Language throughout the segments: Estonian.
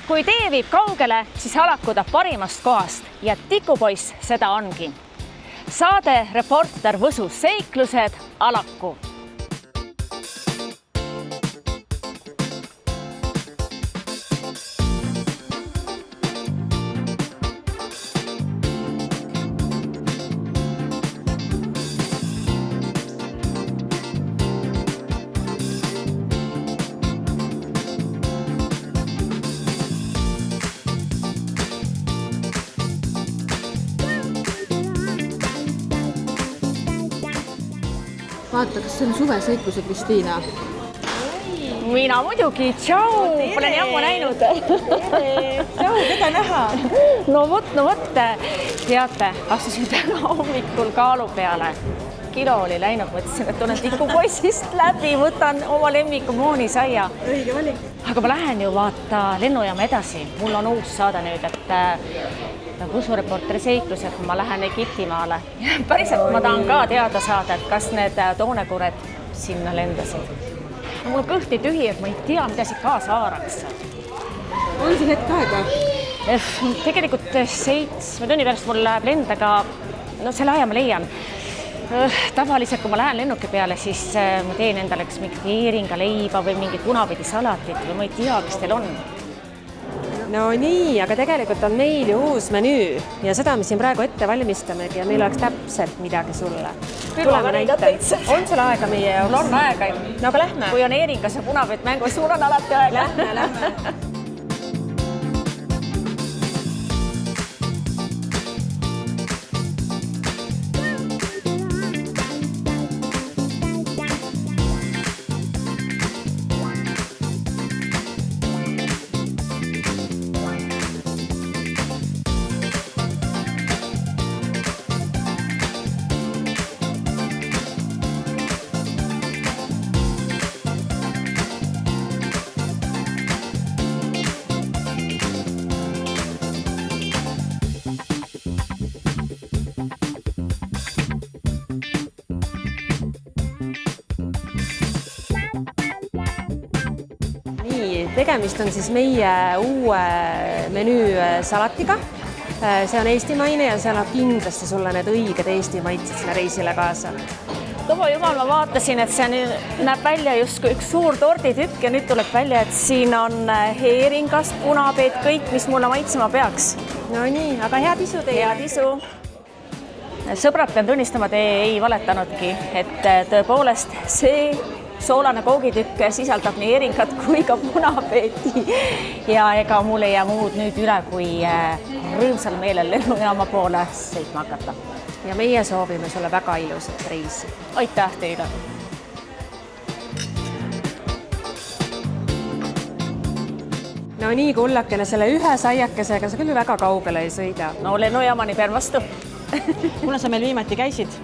Kui tee viib kaugele, siis alaku ta parimast kohast ja Tikupoiss seda ongi. Saade Reporter Võsu seiklused Alaku. Vaata, kas see on suveseiklused, Kristiina? Mina muidugi, tšau, pole nii ammu näinud. Tšau, keda näha? No vot, teate, astusin täna hommikul kaalu peale. Kilo oli läinud, mõtlesin, et olen Tikupoissist läbi, võtan oma lemmiku moonisaia. Õige valik. Aga ma lähen ju vaata lennujaama edasi. Mul on uus saade nüüd, et Võsu Reporteri seiklused, kui ma lähen Egiptimaale. Päriselt ma tahan ka teada saada, et kas need toonekured sinna lendasid. Mul on kõhti tühi, et ma ei tea, mida siit kaasa haaraks. On siin hetk aega? Tegelikult 7 tunni pärast mul läheb lend, aga selle aja ma leian. Tavaliselt, kui ma lähen lennuki peale, siis ma teen endale mingit heeringa leiba või mingit punapidi salatit või ma ei tea, kes teil on. No nii, aga tegelikult on meil ju uus menüü ja seda me siin praegu ette valmistamegi ja meil oleks täpselt midagi sulle. Tuleme näitan. On sul aega meie jaoks? Mul on aega. No aga lähme. Kui on heeringas ja punapett mängus, mul on alati aega. Lähme. Tegemist on siis meie uue menüü salatiga. See on eestimaine ja see annab kindlasti sulle need õiged Eesti maitsed sinna reisile kaasa. Tobo jumal, ma vaatasin, et see näeb välja justkui üks suur torditükk ja nüüd tuleb välja, et siin on heeringast, punapeed, kõik, mis mulle maitsema peaks. No nii, aga head isu teile. Head isu. Sõbrad, pean tunnistama, te ei valetanudki, et tõepoolest see soolane koogitükk sisaldab nii heeringat kui ka punapeeti ja ega mul ei jää muud nüüd üle, kui rõõmsal meelel lennujaama poole sõitma hakata. Ja meie soovime sulle väga ilusat reisi. Aitäh teile! No nii, kullakene, selle ühe saiakesega sa küll väga kaugele ei sõida. No lennujaamani pean vastu. Kuna sa meil viimati käisid?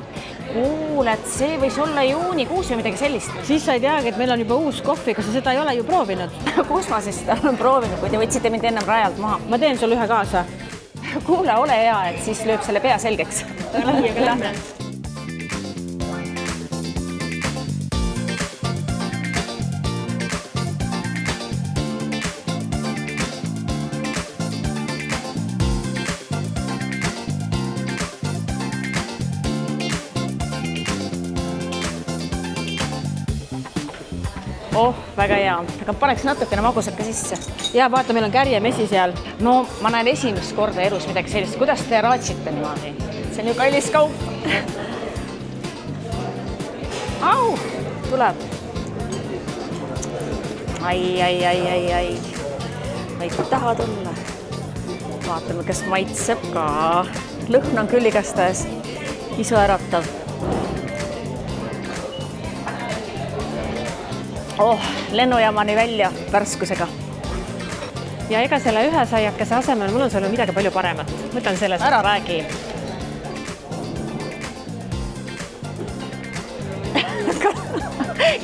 Kuule, et see võis olla juunikuus või midagi sellist. Siis sa ei teagi, et meil on juba uus kohvi, kas sa seda ei ole ju proovinud? Kus ma siis seda olen proovinud, kui te võtsite mind ennem rajalt maha? Ma teen sul ühe kaasa. Kuule, ole hea, et siis lööb selle pea selgeks. Lähme. Väga hea. Aga paneks natukene magusaka sisse. Ja vaata, meil on kärjemesi seal. No, ma näen esimest korda elus midagi sellist. Kuidas te raatsite niimoodi? See on ju kallis kaup. Au, tuleb. Ai. Ma ei taha tulla. Vaatame, kas maitseb ka. Lõhn on küll igastahes isu äratav. Lennujaamani välja värskusega. Ja ega selle ühe saiakese asemel mul on sulle midagi palju paremat. Mõtlen sellest. Ära räägi.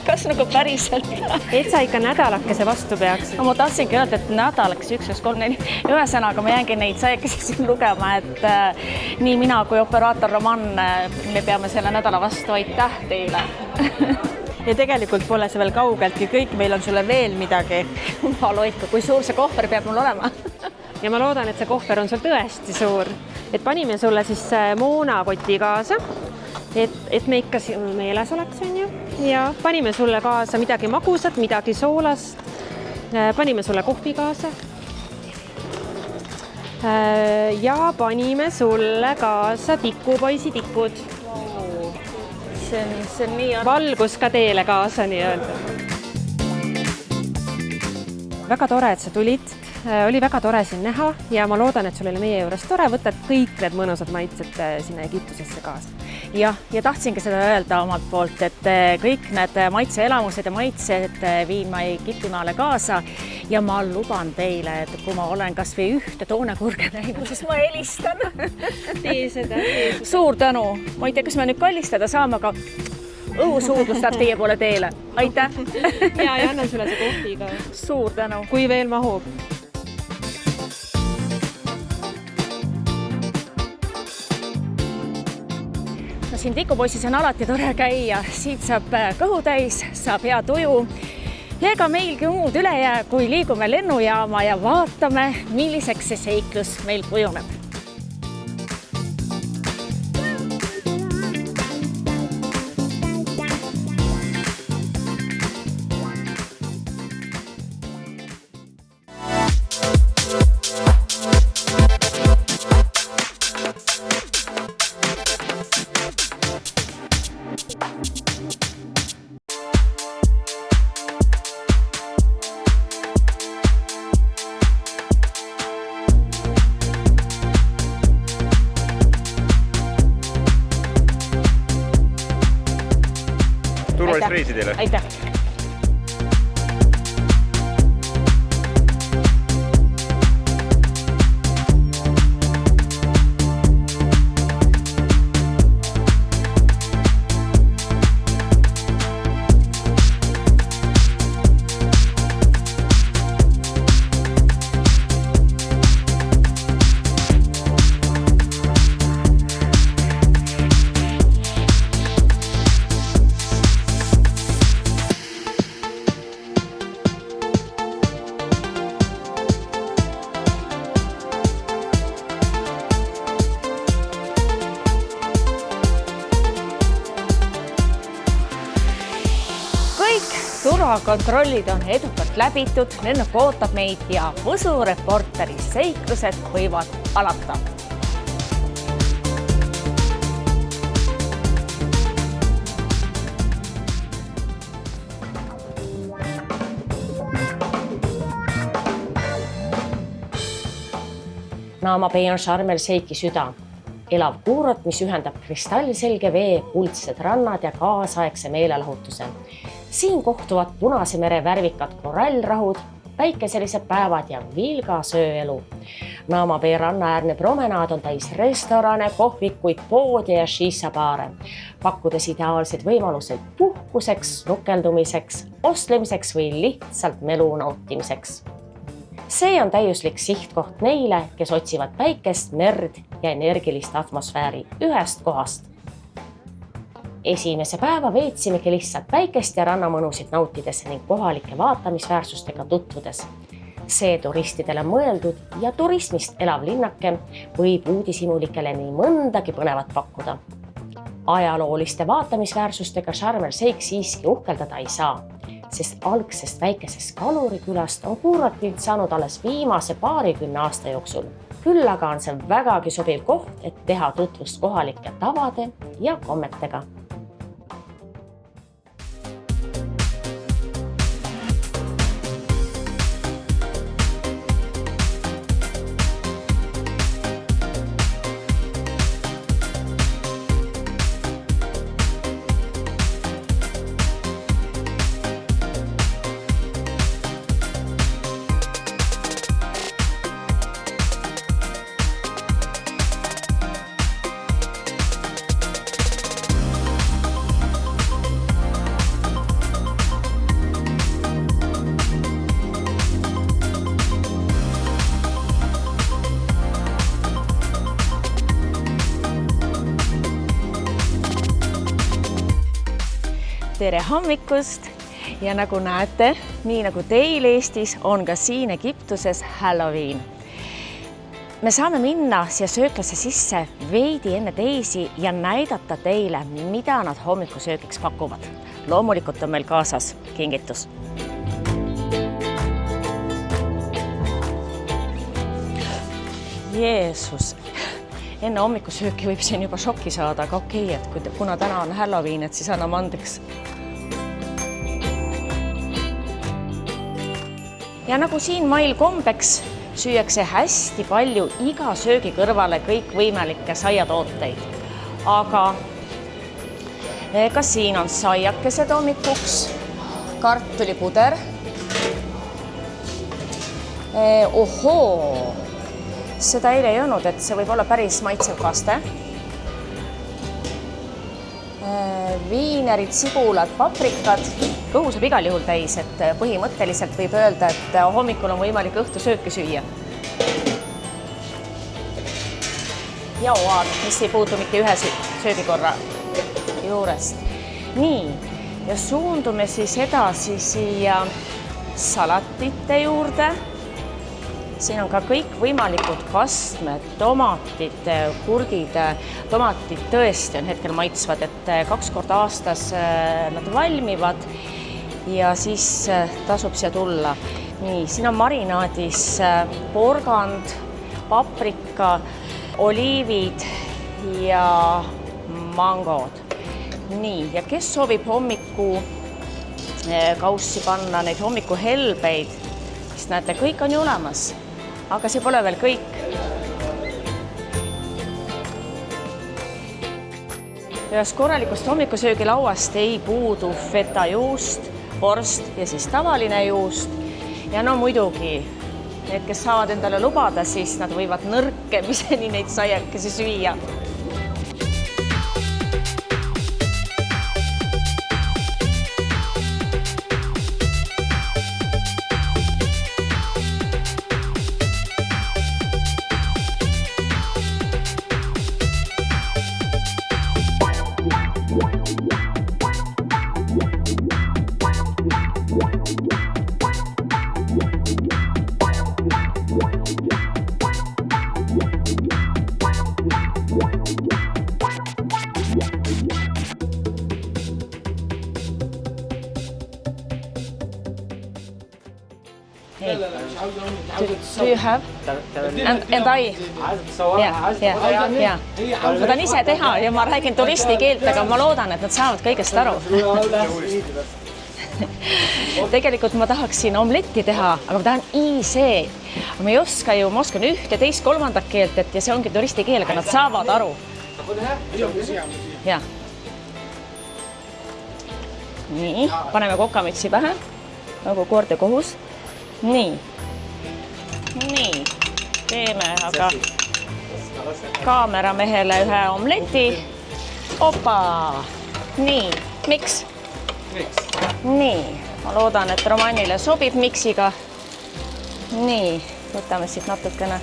Kas nagu päriselt? Et sa ikka nädalakese vastu peaks. No, ma tahtsingi öelda, et nädalaks 1, 2, 3, 4. Ühesõnaga, ma jäängi neid saiakesi siin lugema, et nii mina kui operaator Roman, me peame selle nädala vastu. Aitäh teile. ja tegelikult pole see veel kaugeltki kõik, meil on sulle veel midagi. Loiku, kui suur see kohver peab mul olema? Ja ma loodan, et see kohver on sul tõesti suur. Et panime sulle siis moonakoti kaasa, et me ikka meeles oleks, on ju. Ja panime sulle kaasa midagi magusat, midagi soolast. Panime sulle kohvi kaasa. Ja panime sulle kaasa tikupoisi tikud. See on nii valgus ka teele kaasa nii-öelda. Väga tore, et sa tulid. Oli väga tore siin näha ja ma loodan, et sul oli meie juures tore. Võtad kõik need mõnusad maitsed sinna Egiptusesse kaasa. Ja tahtsingi seda öelda omalt poolt, et kõik need maitseelamused ja maitsed viin ma Egiptimaale kaasa ja ma luban teile, et kui ma olen kas või ühte toonekurge näinud, siis ma helistan. Tee seda. Suur tänu. Ma ei tea, kas me nüüd kallistada saame, aga õhusuudlus läheb teie poole teele. Aitäh. Ja annan sulle see kohvi ka. Suur tänu. Kui veel mahub. Siin tikupoisis on alati tore käia, siit saab kõhu täis, saab hea tuju. Ja ega meilgi muud üle jää, kui liigume lennujaama ja vaatame, milliseks see seiklus meil kujuneb. Turvalist reisi teile. Aitäh. Turvakontrollid on edukalt läbitud, lennuk ootab meid ja Võsu-reporteri seiklused võivad alata. Naama Bay on Sharm el Sheikhi süda. Elav kuurort, mis ühendab kristallselge vee, kuldsed rannad ja kaasaegse meelelahutuse. Siin kohtuvad Punase mere värvikad korallrahud, päikeselised päevad ja vilgas ööelu. Naama Bay rannaäärne promenaad on täis restorane, kohvikuid, poode ja šiisabaare, pakkudes ideaalsed võimalused puhkuseks, nukeldumiseks, ostlemiseks või lihtsalt melu nautimiseks. See on täiuslik sihtkoht neile, kes otsivad päikest, merd ja energilist atmosfääri ühest kohast. Esimese päeva veetsimegi lihtsalt päikest ja rannamõnusid nautides ning kohalike vaatamisväärsustega tutvudes. See turistidele mõeldud ja turismist elav linnake võib uudishimulikele nii mõndagi põnevat pakkuda. Ajalooliste vaatamisväärsustega Sharm el Sheikh siiski uhkeldada ei saa, sest algsest väikesest kalurikülast on kuurortilt saanud alles viimase 20 aasta jooksul. Küll aga on see vägagi sobiv koht, et teha tutvust kohalike tavade ja kommetega. tere hommikust ja nagu näete, nii nagu teil Eestis on ka siin Egiptuses Halloween. Me saame minna siia sööklasse sisse veidi enne teisi ja näidata teile, mida nad hommikusöögiks pakuvad. Loomulikult on meil kaasas kingitus. Jeesus, enne hommikusööki võib siin juba šokki saada, aga okei, et kuna täna on Halloween, et siis anname andeks. Ja nagu siin mail kombeks, süüakse hästi palju iga söögi kõrvale kõik võimalikke saiatooteid. Aga ka siin on saiakesed hommikuks, kartulipuder. Ohoo! Seda eile ei olnud, et see võib olla päris maitsev kaste. Viinerid, sibulad, paprikad. Kõhu saab igal juhul täis, et põhimõtteliselt võib öelda, et hommikul on võimalik õhtusööki süüa. Ja oad, mis ei puutu mitte ühe söögikorra juurest. Nii, ja suundume siis edasi siia salatite juurde. Siin on ka kõik võimalikud kastmed, tomatid, kurdid. Tomatid tõesti on hetkel maitsvad, et 2 korda aastas nad valmivad ja siis tasub siia tulla. Nii, siin on marinaadis porgand, paprika, oliivid ja mangod. Nii, ja kes soovib hommiku kaussi panna, neid hommikuhelbeid, siis näete, kõik on ju olemas. Aga see pole veel kõik. Ühest korralikust hommikusöögilauast ei puudu fetajuust, vorst ja siis tavaline juust. Ja no muidugi, need, kes saavad endale lubada, siis nad võivad nõrkemiseni neid saiakesi süüa. Do you have? And I? Ja. Ma tahan ise teha ja ma räägin turisti keelt, aga ma loodan, et nad saavad kõigest aru. Tegelikult ma tahaksin omletti teha, aga ma tahan ise. Ma ei oska ju, ma oskan 1, 2, 3 keelt, ja see ongi turisti keel, aga nad saavad aru. Ja. Nii, paneme kokamütsi pähe, nagu kord ja kohus. Nii, teeme aga kaameramehele ühe omleti. Opa, nii, miks? Nii, ma loodan, et Romanile sobib miksiga. Nii, võtame siit natukene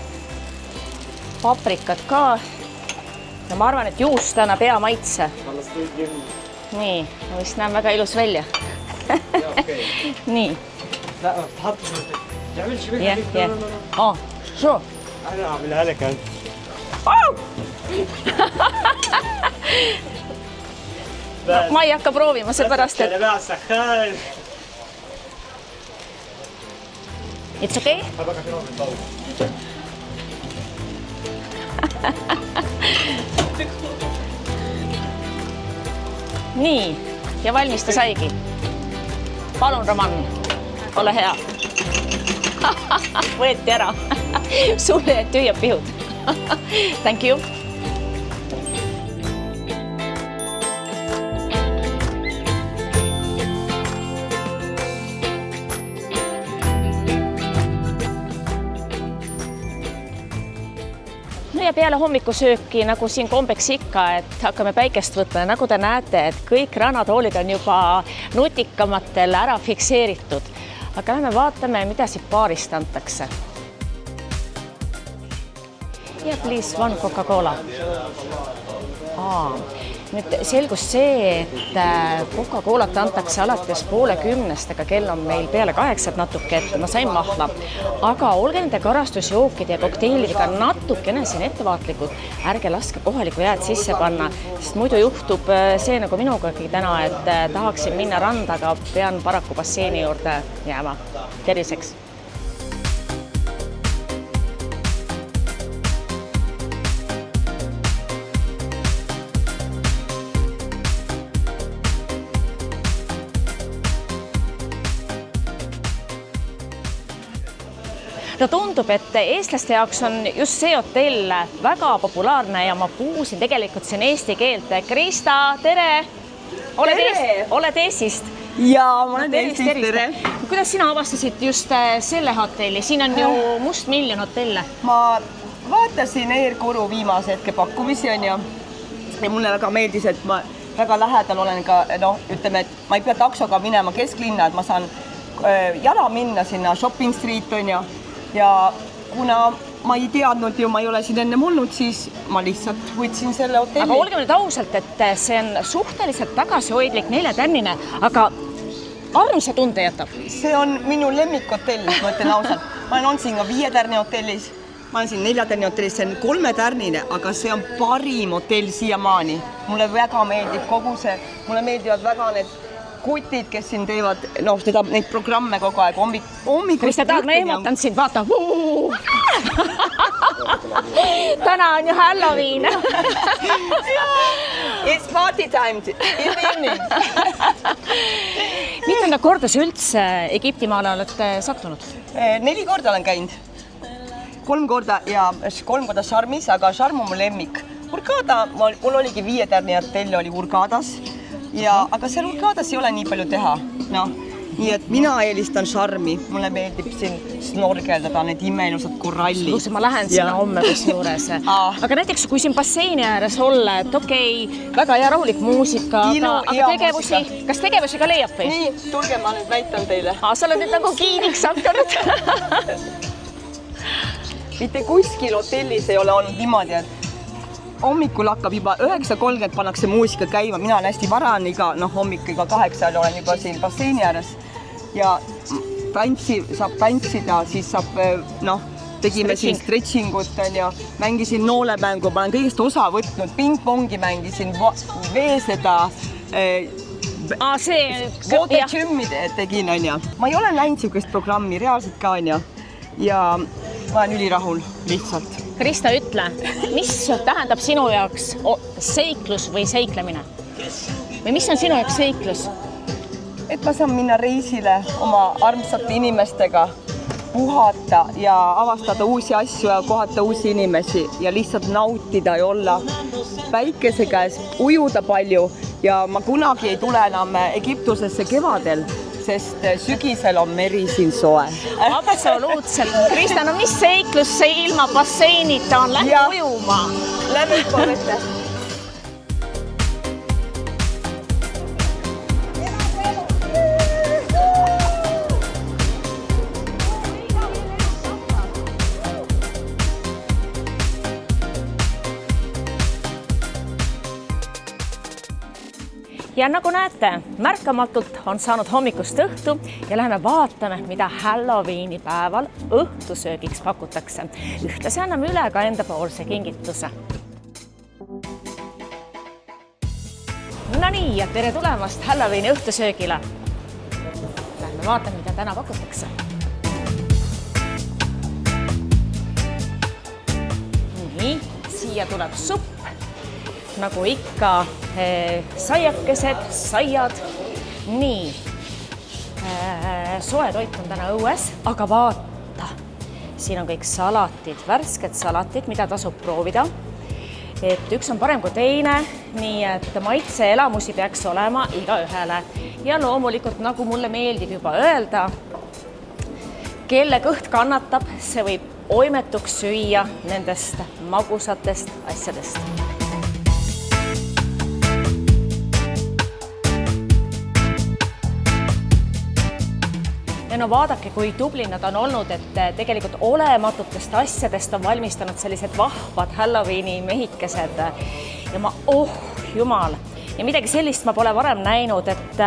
paprikat ka. Ja ma arvan, et juust annab hea maitse. Nii, ma vist näen väga ilus välja. Nii. شو انا اعملها لك انت ma ei hakka proovima seepärast, et It's okay? Nii, ja valmis ta saigi. Palun, Roman, ole hea. Võeti ära. Sulle jäid tühjad pihud. Thank you. Ja peale hommikusööki, nagu siin kombeks ikka, et hakkame päikest võtma ja nagu te näete, et kõik rannatoolid on juba nutikamatel ära fikseeritud. Aga lähme vaatame, mida siit baarist antakse. Ja please, one Coca-Cola. Nüüd selgus see, et Coca-Colat antakse alates 9:30, aga kell on meil peale 8 natuke, et ma sain mahla. Aga olge nende karastusjookide ja kokteilidega natukene siin ettevaatlikud, ärge laske kohalikku jääd sisse panna, sest muidu juhtub see nagu minugagi täna, et tahaksin minna randa, aga pean paraku basseini juurde jääma. Terviseks! No tundub, et eestlaste jaoks on just see hotell väga populaarne ja ma kuulsin tegelikult siin eesti keelt. Krista, tere! Oled Eestist? Jaa, ma olen Eestist, tere! Kuidas sina avastasid just selle hotelli? Siin on ju Must Miljon hotelle. Ma vaatasin Eir-Kuru viimase hetke pakkumisi on ja mulle väga meeldis, et ma väga lähedal olen ka, ütleme, et ma ei pea taksoga minema kesklinna, et ma saan jala minna sinna Shopping Street on ja kuna ma ei teadnud ju, ma ei ole siin ennem olnud, siis ma lihtsalt võtsin selle hotelli. Aga olge nüüd ausalt, et see on suhteliselt tagasihoidlik 4-tärnine, aga armsa tunde jätab. See on minu lemmikhotellis, ma ütlen ausalt. Ma olen siin ka 5-tärni hotellis, ma olen siin 4-tärni hotellis, see on 3-tärnine, aga see on parim hotell siiamaani. Mulle väga meeldib kogu see, mulle meeldivad väga need kutid, kes siin teevad neid programme kogu aeg hommikust. Krista, tahad, ma ehmatan sind, vaata. Täna on ju Halloween. It's party time in the evening. Mitmenda korda sa üldse Egiptimaale oled sattunud? 4 korda olen käinud. 3 korda ja 3 korda Sharmis, aga Sharm on mu lemmik. Hurghada, mul oligi 5-tärni hotell oli Hurghadas. Aga seal Hurghadas ei ole nii palju teha. Nii et mina eelistan Sharmi. Mulle meeldib siin snorgeldada need imeilusad korallid. Ma lähen sinna homme juures. Aga näiteks, kui siin basseini ääres olla, et väga hea rahulik muusika, aga tegevusi, kas tegevusi ka leiab või? Nii, tulge, ma nüüd näitan teile. Sa oled nüüd nagu kiiniks hakanud. Mitte kuskil hotellis ei ole olnud niimoodi, et hommikul hakkab juba 9:30 pannakse muusika käima, mina olen hästi varan hommik iga 8 olen juba siin basseini ääres ja saab tantsida, siis saab, tegime siin stretchingut ja mängisin noolemängu, ma olen kõigest osa võtnud, pingpongi mängisin, veeseda, voodetšümmi tegin ma ei ole näinud sihukest programmi reaalselt ka ja ma olen ülirahul lihtsalt. Krista, ütle, mis tähendab sinu jaoks seiklus või seiklemine? Või mis on sinu jaoks seiklus? Et ma saan minna reisile oma armsate inimestega, puhata ja avastada uusi asju ja kohata uusi inimesi ja lihtsalt nautida ja olla päikese käes, ujuda palju ja ma kunagi ei tule enam Egiptusesse kevadel, sest sügisel on meri siin soe. Absoluutselt. Krista, no mis seiklus see ilma basseinita on? Lähme ujuma. Lähme korrete. Ja nagu näete, märkamatult on saanud hommikust õhtu ja läheme vaatame, mida Halloweeni päeval õhtusöögiks pakutakse. Ühtlasi anname üle ka endapoolse kingituse. No nii, ja tere tulemast Halloweeni õhtusöögile. Lähme vaatame, mida täna pakutakse. Nii, siia tuleb supp. Nagu ikka saiakesed, saiad. Nii, soe toit on täna õues, aga vaata, siin on kõik salatid, värsked salatid, mida tasub proovida. Et üks on parem kui teine, nii et maitse elamusi peaks olema iga ühele. Ja loomulikult, nagu mulle meeldib juba öelda, kelle kõht kannatab, see võib oimetuks süüa nendest magusatest asjadest. ja no vaadake, kui tubli nad on olnud, et tegelikult olematutest asjadest on valmistanud sellised vahvad Halloweeni mehikesed ja jumal, ja midagi sellist ma pole varem näinud, et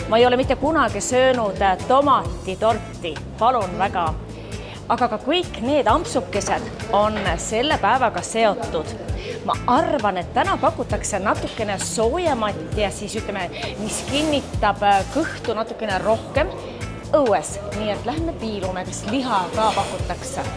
ma ei ole mitte kunagi söönud tomatitorti, palun väga. Aga ka kõik need ampsukesed on selle päevaga seotud. Ma arvan, et täna pakutakse natukene soojemat ja siis ütleme, mis kinnitab kõhtu natukene rohkem õues. Nii et lähme piilume, kas liha ka pakutakse.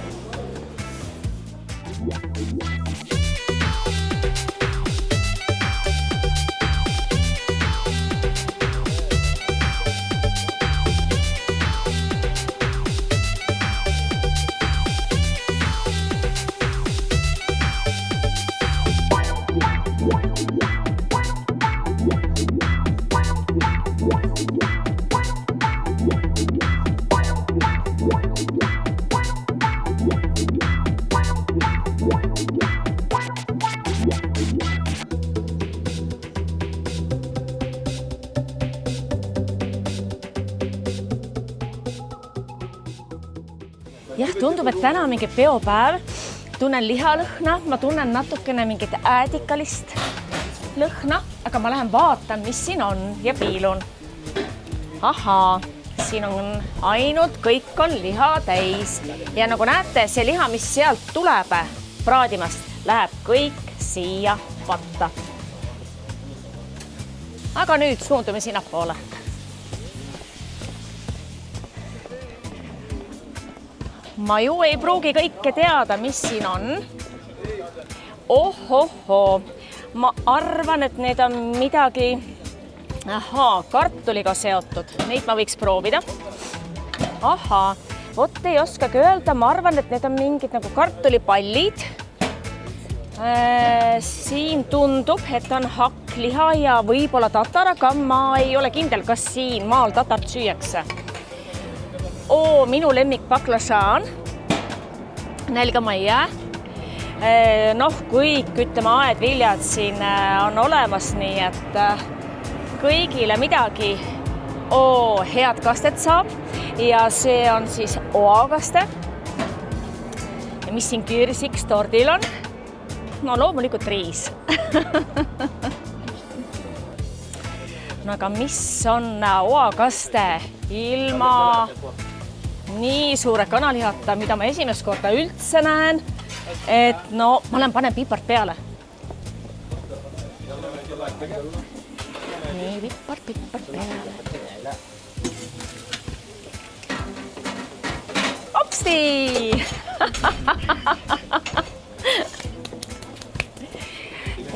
Jah, tundub, et täna on mingi peopäev. Tunnen lihalõhna, ma tunnen natukene mingit äädikalist lõhna, aga ma lähen vaatan, mis siin on ja piilun. Ahaa, siin on ainult, kõik on liha täis. Ja nagu näete, see liha, mis sealt tuleb praadimast, läheb kõik siia patta. Aga nüüd suundume sinnapoole. Ma ju ei pruugi kõike teada, mis siin on. Ohoho, ma arvan, et need on midagi kartuliga seotud. Neid ma võiks proovida. Ahaa, vot ei oskagi öelda, ma arvan, et need on mingid nagu kartulipallid. Siin tundub, et on hakkliha ja võib-olla tatar, aga ma ei ole kindel, kas siin maal tatart süüakse. Minu lemmik baklažaan, nälga ma ei jää. Kõik, ütleme, aedviljad siin on olemas, nii et kõigile midagi head kastet saab ja see on siis oakaste. Ja mis siin kirsiks tordil on? No loomulikult riis. No aga mis on oakaste ilma nii suure kanalihata, mida ma esimest korda üldse näen, et no ma panen pipart peale. Nii, pipart peale. Opsti!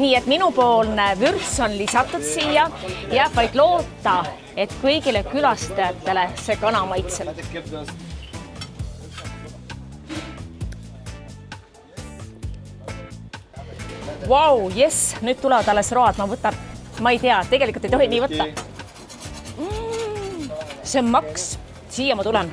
Nii et minupoolne vürts on lisatud siia, jääb vaid loota, et kõigile külastajatele see kana maitseb. Vau, jess, nüüd tulevad alles road, ma võtan, ma ei tea, tegelikult ei tohi nii võtta. See on maks, siia ma tulen.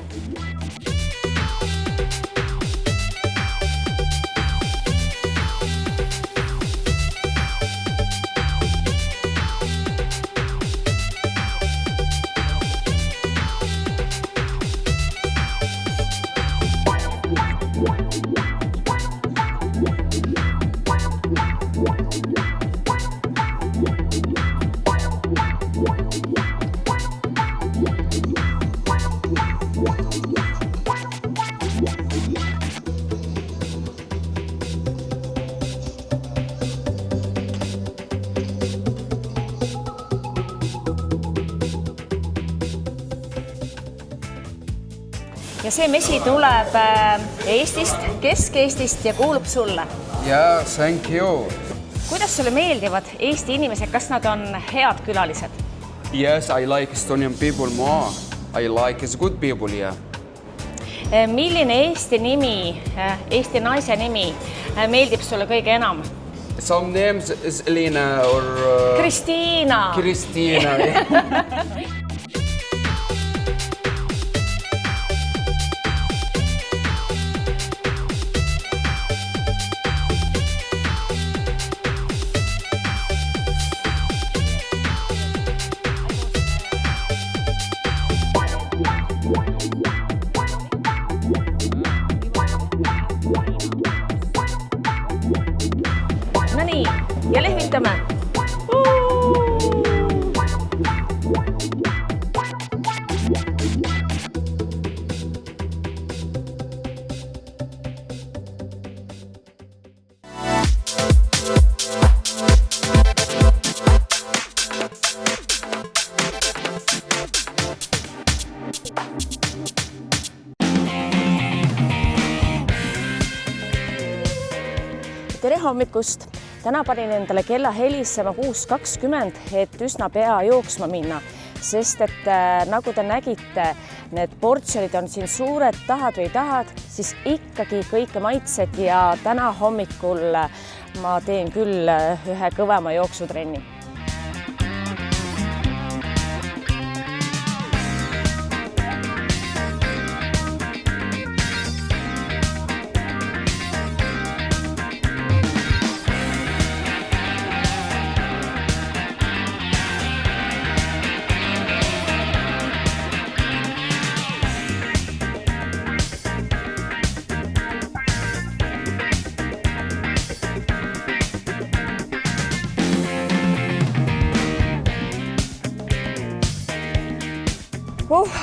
Ja see mesi tuleb Eestist, Kesk-Eestist ja kuulub sulle. Yeah, thank you. Kuidas sulle meeldivad Eesti inimesed, kas nad on head külalised? Yes, I like Estonian people more. I like it's good people, yeah. Milline Eesti nimi, Eesti naise nimi meeldib sulle kõige enam? Some names is Elena or... Kristiina. Kristiina, yeah. tere hommikust! Täna panin endale kella helisema 6:20, et üsna pea jooksma minna, sest et nagu te nägite, need portsjonid on siin suured, tahad või ei tahad, siis ikkagi kõike maitsed ja täna hommikul ma teen küll ühe kõvema jooksutrenni.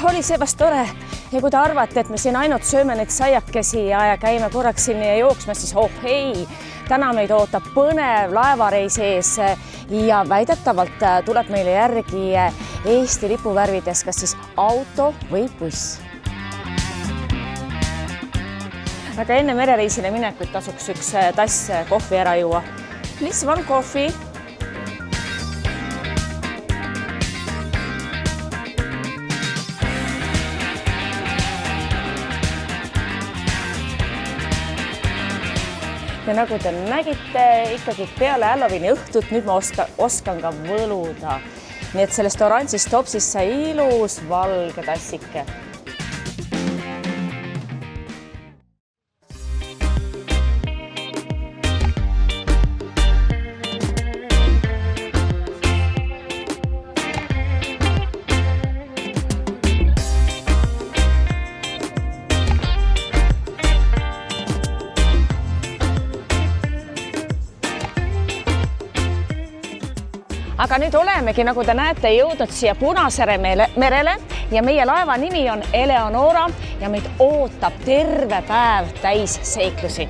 Oli see vast tore ja kui te arvate, et me siin ainult sööme neid saiakesi ja käime korraks siin jooksma, siis ei, täna meid ootab põnev laevareis ees ja väidetavalt tuleb meile järgi Eesti lipuvärvides kas siis auto või buss. Aga enne merereisile minekut tasuks üks tass kohvi ära juua. Please one coffee. Ja nagu te nägite, ikkagi peale Halloweeni õhtut nüüd ma oskan ka võluda. Nii et sellest oranžist topsist sai ilus valge tassike. Aga nüüd olemegi, nagu te näete, jõudnud siia Punasere merele ja meie laeva nimi on Eleonora ja meid ootab terve päev täis seiklusi.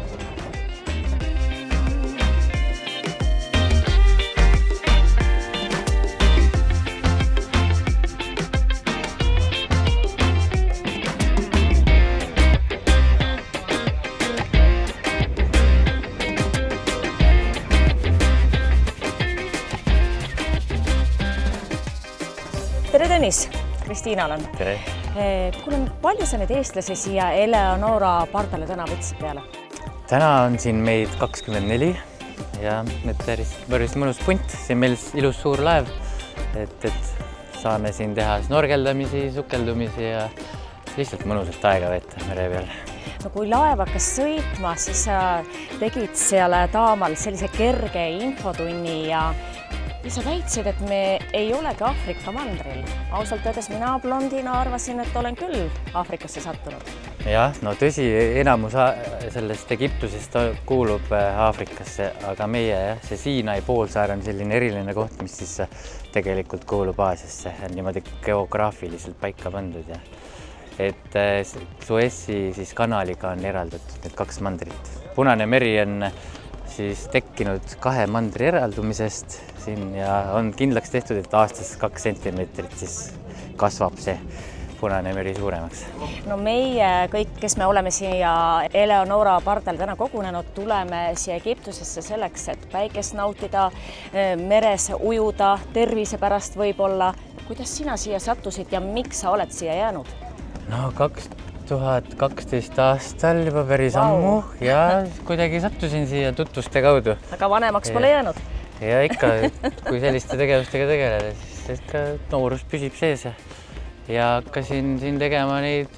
Tere, Tõnis! Kristiina olen. Tere! Kuule, palju sa need eestlasi siia Eleonora pardale täna võtsid peale? Täna on siin meid 24 ja nüüd päris mõnus punt. See on meil ilus suur laev, et saame siin teha snorgeldamisi, sukeldumisi ja lihtsalt mõnusalt aega veeta mere peal. No kui laev hakkas sõitma, siis sa tegid seal taamal sellise kerge infotunni ja sa väitsid, et me ei olegi Aafrika mandril. Ausalt öeldes mina blondina arvasin, et olen küll Aafrikasse sattunud. Jah, no tõsi, enamus sellest Egiptusest kuulub Aafrikasse, aga meie, see Siinai poolsaar on selline eriline koht, mis siis tegelikult kuulub Aasiasse, niimoodi geograafiliselt paika pandud. Ja et Suessi siis kanaliga on eraldatud need kaks mandrit. Punane meri on siis tekkinud kahe mandri eraldumisest siin ja on kindlaks tehtud, et aastas 2 sentimeetrit siis kasvab see Punane meri suuremaks. No meie kõik, kes me oleme siia Eleonora pardal täna kogunenud, tuleme siia Egiptusesse selleks, et päikest nautida, meres ujuda, tervise pärast võib-olla. Kuidas sina siia sattusid ja miks sa oled siia jäänud? No 2012 aastal juba päris ammu ja kuidagi sattusin siia tutvuste kaudu. Aga vanemaks pole jäänud? Ja ikka, kui selliste tegevustega tegeleda, siis ikka noorus püsib sees ja hakkasin siin tegema neid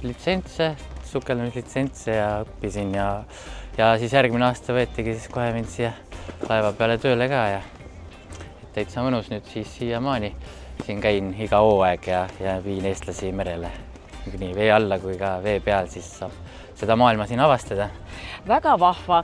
litsentse, sukeldumislitsentse ja õppisin ja siis järgmine aasta võetigi siis kohe mind siia laeva peale tööle ka ja täitsa mõnus nüüd siis siiamaani. Siin käin iga hooaeg ja viin eestlasi merele. Nii vee alla kui ka vee peal, siis saab seda maailma siin avastada. Väga vahva.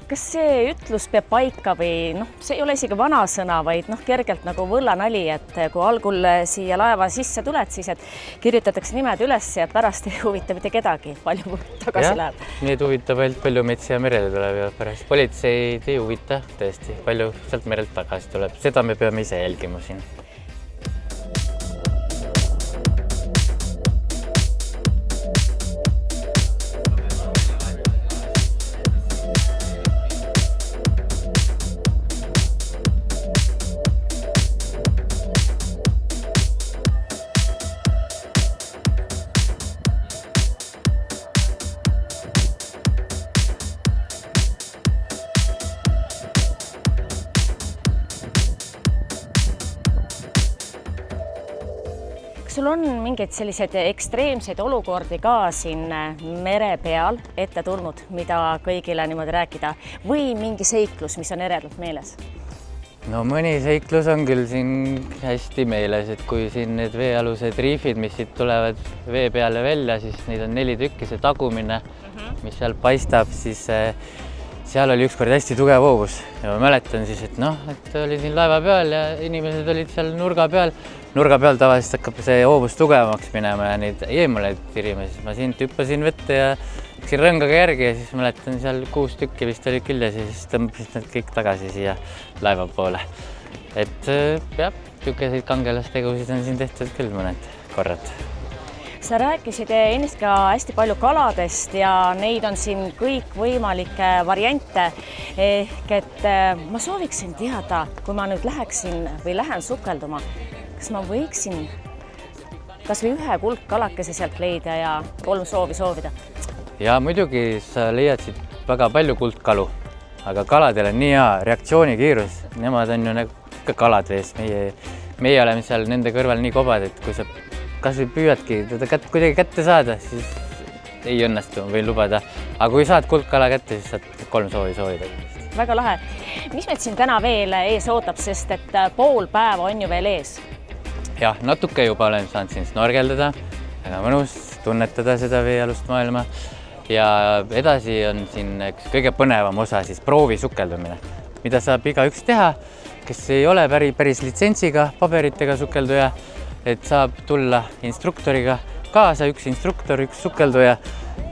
Kas see ütlus peab paika või see ei ole isegi vana sõna, vaid kergelt nagu võllanali, et kui algul siia laeva sisse tuled, siis et kirjutatakse nimed üles ja pärast ei huvita mitte kedagi, palju tagasi läheb. Meid huvitab ainult palju meid siia merele tuleb ja pärast politseid ei huvita tõesti, palju sealt merelt tagasi tuleb. Seda me peame ise jälgima siin. kas sul on mingeid selliseid ekstreemseid olukordi ka siin mere peal ette tulnud, mida kõigile niimoodi rääkida või mingi seiklus, mis on eredalt meeles? No mõni seiklus on küll siin hästi meeles, et kui siin need veealused riifid, mis siit tulevad vee peale välja, siis neid on 4 tükki, see tagumine, mis seal paistab, siis seal oli ükskord hästi tugev hoovus ja ma mäletan siis, et et oli siin laeva peal ja inimesed olid seal nurga peal. Nurga peal tavaliselt hakkab see hoovus tugevamaks minema ja neid eemale tirima, siis ma siin hüppasin vette ja läksin rõngaga järgi ja siis mäletan seal 6 tükki vist oli küljes ja siis tõmbasid nad kõik tagasi siia laeva poole. Et jah, tükeseid kangelastegusid on siin tehtud küll mõned korrad. Sa rääkisid ennist ka hästi palju kaladest ja neid on siin kõikvõimalikke variante. Ehk et ma sooviksin teada, kui ma nüüd lähen sukelduma, kas ma võiksin kas või ühe kuldkalakese sealt leida ja 3 soovi soovida? Ja muidugi sa leiad siit väga palju kuldkalu, aga kaladel on nii hea reaktsioonikiirus. Nemad on ju nagu kalad vees. Meie oleme seal nende kõrval nii kobad, et kui sa kas või püüadki teda kuidagi kätte saada, siis ei õnnestu, võin lubada. Aga kui saad kuldkala kätte, siis saad 3 soovi soovida. Väga lahe. Mis meid siin täna veel ees ootab, sest et pool päeva on ju veel ees? Jah, natuke juba olen saanud siin snorgeldada, väga mõnus tunnetada seda veealust maailma. Ja edasi on siin üks kõige põnevam osa, siis proovisukeldumine, mida saab igaüks teha, kes ei ole päris litsentsiga, paberitega sukelduja, et saab tulla instruktoriga kaasa, üks instruktor, üks sukelduja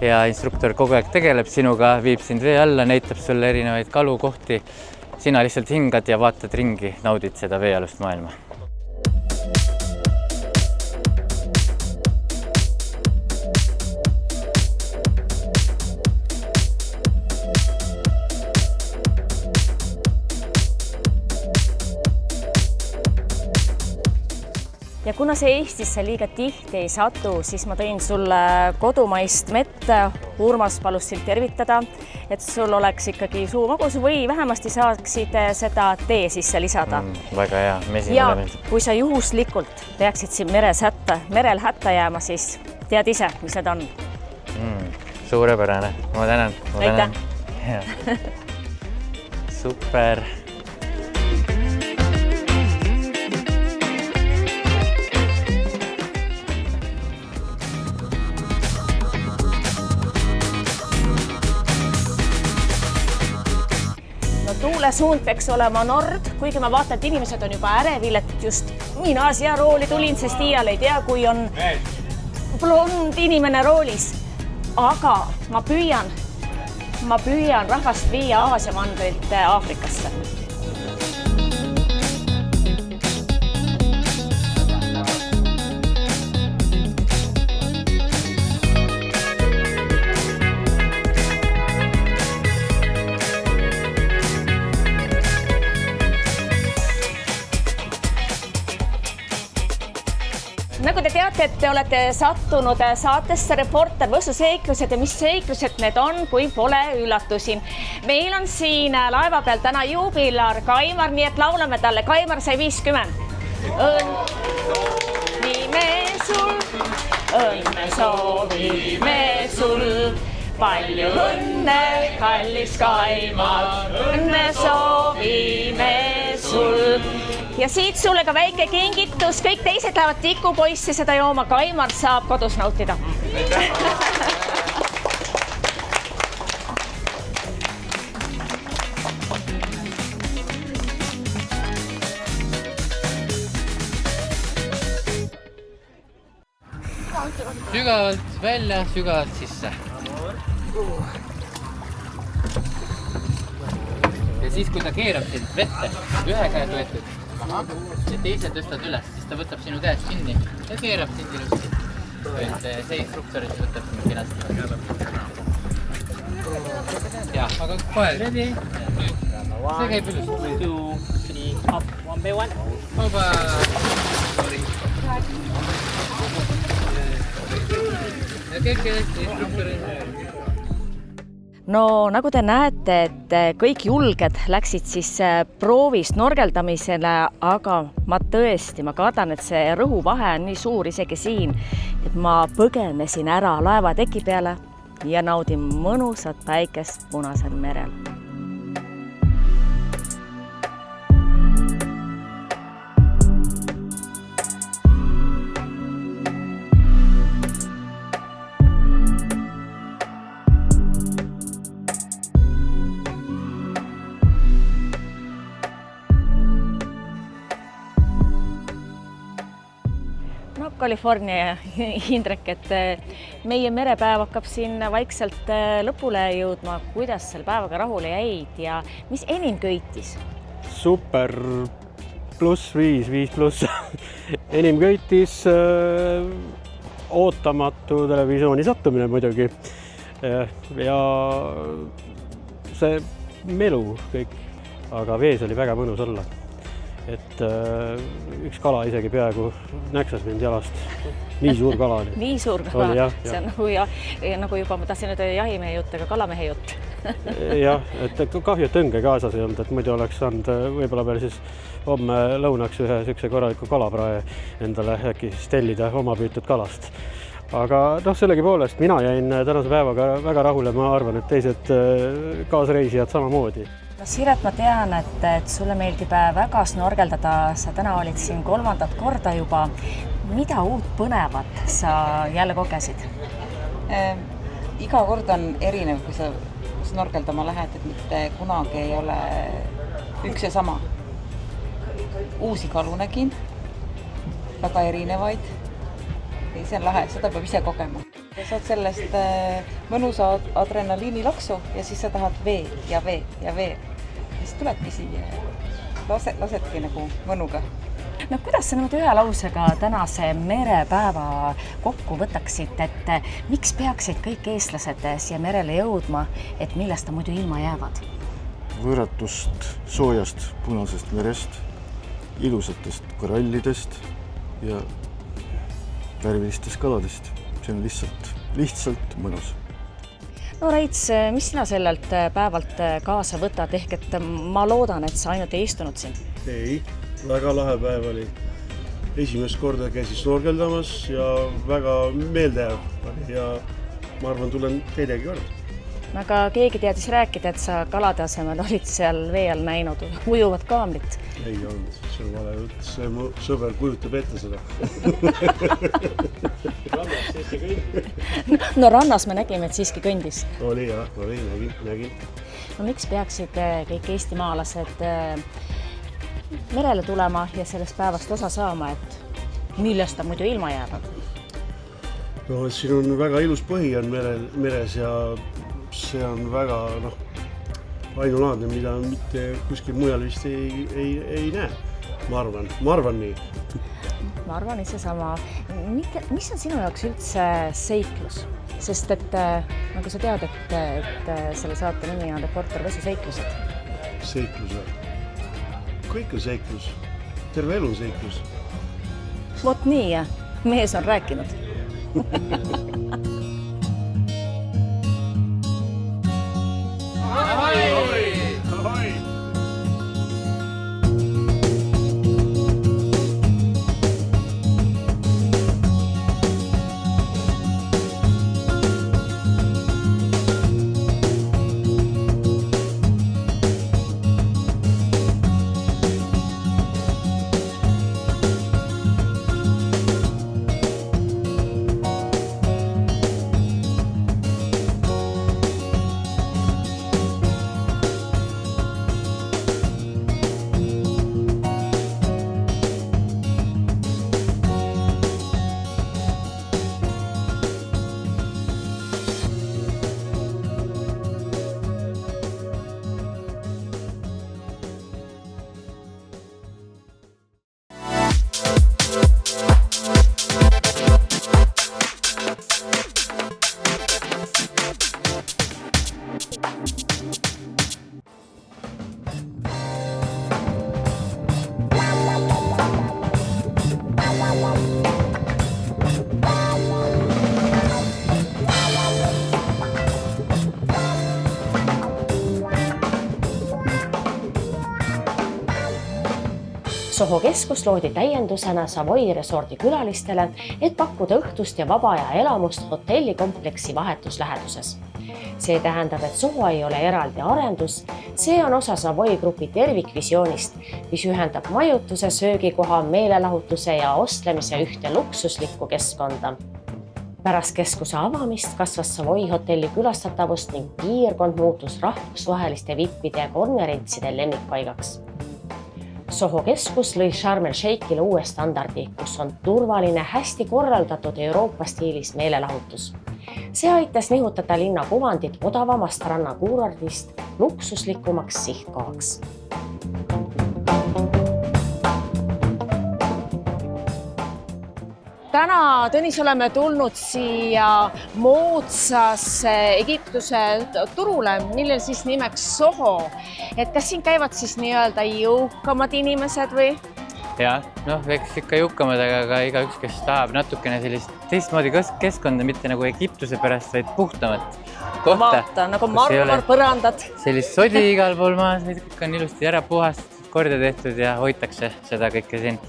ja instruktor kogu aeg tegeleb sinuga, viib sind vee alla, näitab sulle erinevaid kalukohti. Sina lihtsalt hingad ja vaatad ringi, naudid seda veealust maailma. Ja kuna see Eestisse liiga tihti ei satu, siis ma tõin sulle kodumaist mett. Urmas palus sind tervitada, et sul oleks ikkagi suu magus või vähemasti saaksid seda tee sisse lisada. Väga hea, mesin ja ole meeldib. Kui sa juhuslikult peaksid siin merel hätta jääma, siis tead ise, mis need on. Suurepärane, ma tänan. Aitäh! Super! Tuulesuund peaks olema nord, kuigi ma vaatan, et inimesed on juba ärevil, et just mina siia rooli tulin, sest iial ei tea, kui on blond inimene roolis. Aga ma püüan rahvast viia Aasia mandrilt Aafrikasse. Nagu te teate, et te olete sattunud saatesse Reporter Võsu seiklused ja mis seiklused need on, kui pole üllatusin. Meil on siin laeva peal täna juubilar Kaimar, nii et laulame talle. Kaimar sai 50. Õnne soovime sul, palju õnne, kallis Kaimar, õnne soovime sul. Ja siit sulle ka väike kingitus, kõik teised lähevad tikupoissi seda jooma, Kaimar saab kodus nautida. Sügavalt välja, sügavalt sisse. Ja siis, kui ta keerab sind vette, ühe käe võetud, ja teise tõstad üles, siis ta võtab sinu käest kinni ja keerab sind ilusti. Et see instruktorid võtab sinu kenasti. Ja, aga kohe. Ready? See käib ilusti. 2, 3, up, 1 by 1. Oba! Ja kõik hästi instruktorid. no nagu te näete, et kõik julged läksid siis proovi snorgeldamisele, aga ma kardan, et see rõhuvahe on nii suur isegi siin, et ma põgenesin ära laevateki peale ja naudin mõnusat päikest Punasel merel. California Hindrek, et meie merepäev hakkab siin vaikselt lõpule jõudma. Kuidas selle päevaga rahule jäid ja mis enim köitis? Super +5, 5+. Enim köitis ootamatu televisiooni sattumine muidugi. Ja see melu kõik, aga vees oli väga mõnus olla. Et üks kala isegi peaaegu näksas mind jalast. Nii suur kala oli. Nii suur kala. See on nagu juba, ma tahtsin nüüd jahimehe jutt, aga kalamehe jutt. Jah, et kahju, et õnge kaasas ei olnud, et muidu oleks saanud võib-olla veel siis homme lõunaks ühe sükse korraliku kalaprae endale äkki stellida oma püütud kalast. Aga sellegi poolest mina jäin tänase päevaga väga rahule, ma arvan, et teised kaasreisijad samamoodi. Siret, ma tean, et sulle meeldib väga snorgeldada, sa täna olid siin 3. korda juba. Mida uut põnevat sa jälle kogesid? Iga kord on erinev, kui sa snorgeldama lähed, et mitte kunagi ei ole üks ja sama. Uusi kalu nägin, väga erinevaid. See on lahe, seda peab ise kogema. Ja saad sellest mõnusa adrenaliinilaksu ja siis sa tahad veel ja veel ja veel. Siis tuledki siia ja lasedki nagu mõnuga. No kuidas sa nüüd ühe lausega tänase merepäeva kokku võtaksid, et miks peaksid kõik eestlased siia merele jõudma, et millest ta muidu ilma jäävad? Võõratust soojast Punasest merest, ilusatest korallidest ja värvilistest kaladest. See on lihtsalt mõnus. No Reits, mis sina sellelt päevalt kaasa võtad? Ehk et ma loodan, et sa ainult ei istunud siin. Ei, väga lahe päev oli. Esimest korda käisin snorgeldamas ja väga meeldejääv ja ma arvan, tulen teidegi kord. Aga keegi teadis rääkida, et sa kalade asemel olid seal vee all näinud ujuvat kaamrit. Ei olnud, see on vale jutt. See mu sõber kujutab ette seda. Rannas siiski kõndis. No rannas me nägime, et siiski kõndis. Oli jah, nägin. No miks peaksid kõik eestimaalased merele tulema ja sellest päevast osa saama, et millest ta muidu ilma jäävad? No, siin on väga ilus põhi on meres ja see on väga ainulaadne, mida mitte kuskil mujal vist ei näe. Ma arvan nii. Ma arvan ise sama. Mis on sinu jaoks üldse seiklus? Sest et nagu sa tead, et selle saate nimi on Reporter Vesu seiklused. Seiklus või? Kõik on seiklus. Terve elu on seiklus. Vot nii, mees on rääkinud. Soho keskus loodi täiendusena Savoy Resorti külalistele, et pakkuda õhtust ja vaba aja elamust hotellikompleksi vahetus läheduses. See tähendab, et Soho ei ole eraldi arendus, see on osa Savoy grupi tervikvisioonist, mis ühendab majutuse, söögikoha, meelelahutuse ja ostlemise ühte luksuslikku keskkonda. Pärast keskuse avamist kasvas Savoy hotelli külastatavust ning piirkond muutus rahvusvaheliste vippide ja konverentside lemmikpaigaks. Soho keskus lõi Sharm el Sheikhile uue standardi, kus on turvaline, hästi korraldatud Euroopa stiilis meelelahutus. See aitas nihutada linna kuvandit odavamast rannakuurordist luksuslikumaks sihtkohaks. Täna, Tõnis, oleme tulnud siia moodsasse Egiptuse turule, millel siis nimeks Soho. Et kas siin käivad siis nii-öelda jõukamad inimesed või? Ja, eks ikka jõukamad, aga igaüks, kes tahab natukene sellist teistmoodi keskkonda, mitte nagu Egiptuse pärast, vaid puhtamat kohta. Vaata, nagu marmor põrandad. Sellist sodi igal pool maas, kõik on ilusti ära puhastatud, korda tehtud ja hoitakse seda kõike siin.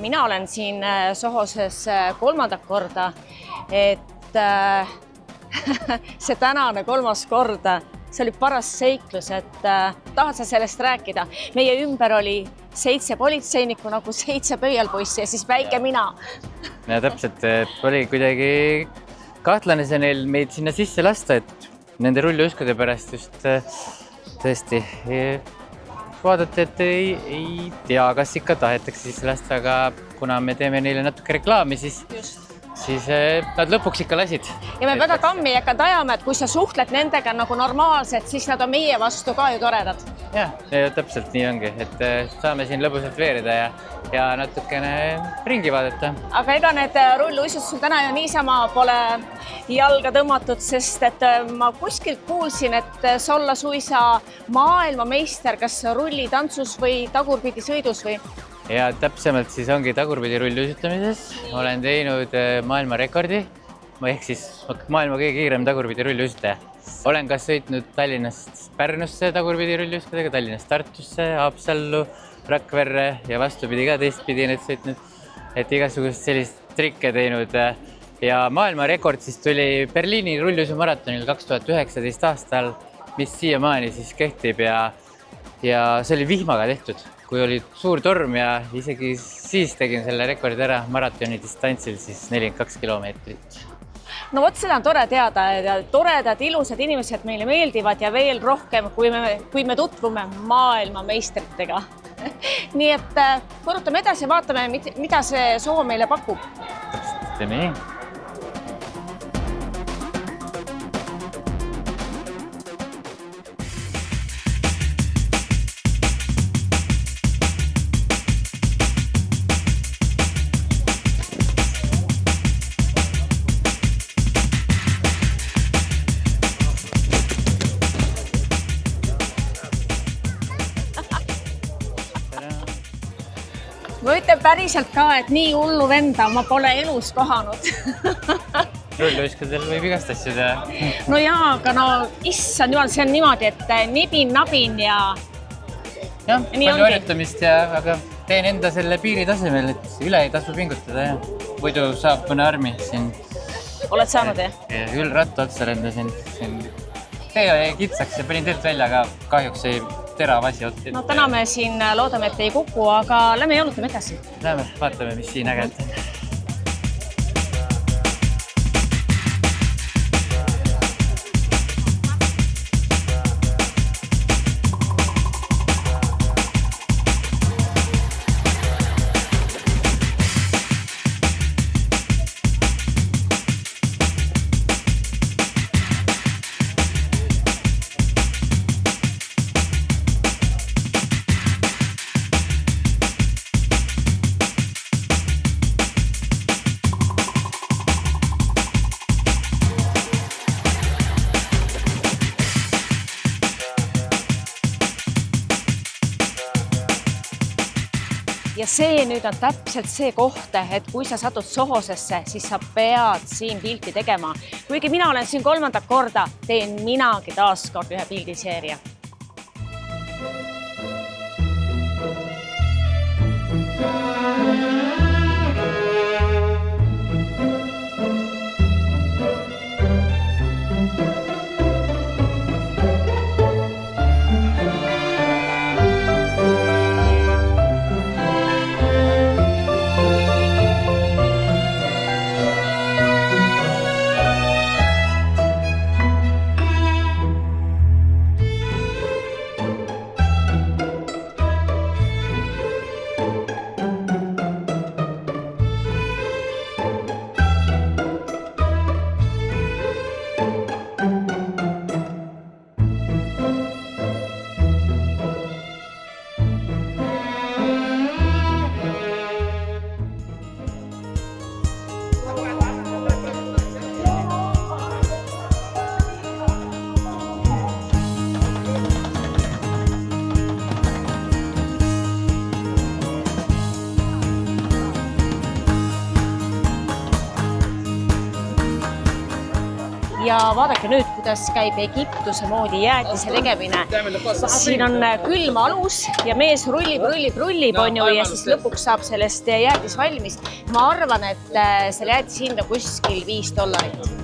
Mina olen siin Sohoses 3. korda, et see tänane 3. korda, see oli paras seiklus, et tahad sa sellest rääkida? Meie ümber oli 7 politseinikku nagu 7 pöialpoissi ja siis väike mina. Ja täpselt, oli kuidagi kahtlane see neil meid sinna sisse lasta, et nende rulluuskude pärast just tõesti vaadati, et ei tea, kas ikka tahetakse sisse lasta, aga kuna me teeme neile natuke reklaami, siis nad lõpuks ikka lasid. Ja me väga kammi ei hakanud ajama, et kui sa suhtled nendega nagu normaalselt, siis nad on meie vastu ka ju toredad. Ja täpselt nii ongi, et saame siin lõbusalt veerida ja natukene ringi vaadata. Aga ega need rulluisud täna ju niisama pole jalga tõmmatud, sest et ma kuskilt kuulsin, et sa olla suisa maailmameister, kas rullitantsus või tagurpidi sõidus või? Ja täpsemalt siis ongi tagurpidi rulluisutamises. Olen teinud maailmarekordi, ehk siis maailma kõige kiirem tagurpidi rulluisutaja. Olen ka sõitnud Tallinnast Pärnusse tagurpidi rulluiskudega, Tallinnast Tartusse, Haapsallu, Rakverre ja vastupidi ka teistpidi need sõitnud. Et igasugust sellist trikke teinud. Ja maailmarekord siis tuli Berliini rulluisumaratonil 2019 aastal, mis siiamaani siis kehtib ja see oli vihmaga tehtud. Kui oli suur torm ja isegi siis tegin selle rekordi ära maratoni distantsil siis 42 kilomeetrit. No vot, seda on tore teada ja toredad, ilusad inimesed meile meeldivad ja veel rohkem, kui me tutvume maailmameistritega. Nii et korrutame edasi ja vaatame, mida see Soho meile pakub. Teeme nii. Ma ütlen päriselt ka, et nii hullu venda ma pole elus kohanud. Rulluiskudel võib igast asju teha. No jaa, aga issand jumal, see on niimoodi, et nibin-nabin ja... Jah, palju harjutamist, aga teen enda selle piiri tasemel, et üle ei tasu pingutada. Muidu saab mõne armi siin. Oled saanud, jah? Küll ratta otsa lendasin. Tee jäi kitsaks ja panin teelt välja, aga kahjuks ei terav asi. No täna me siin loodame, et ei kuku, aga lähme joonutame edasi. Lähme, vaatame, mis siin ägelt. ja see nüüd on täpselt see koht, et kui sa satud Sohosesse, siis sa pead siin pilti tegema. Kuigi mina olen siin 3. korda, teen minagi taaskord ühe pildiseeria. Ja vaadake nüüd, kuidas käib Egiptuse moodi jäätise tegemine. Siin on külm alus ja mees rullib, on ju, ja siis lõpuks saab sellest jäätis valmis. Ma arvan, et selle jäätis hind on kuskil $5.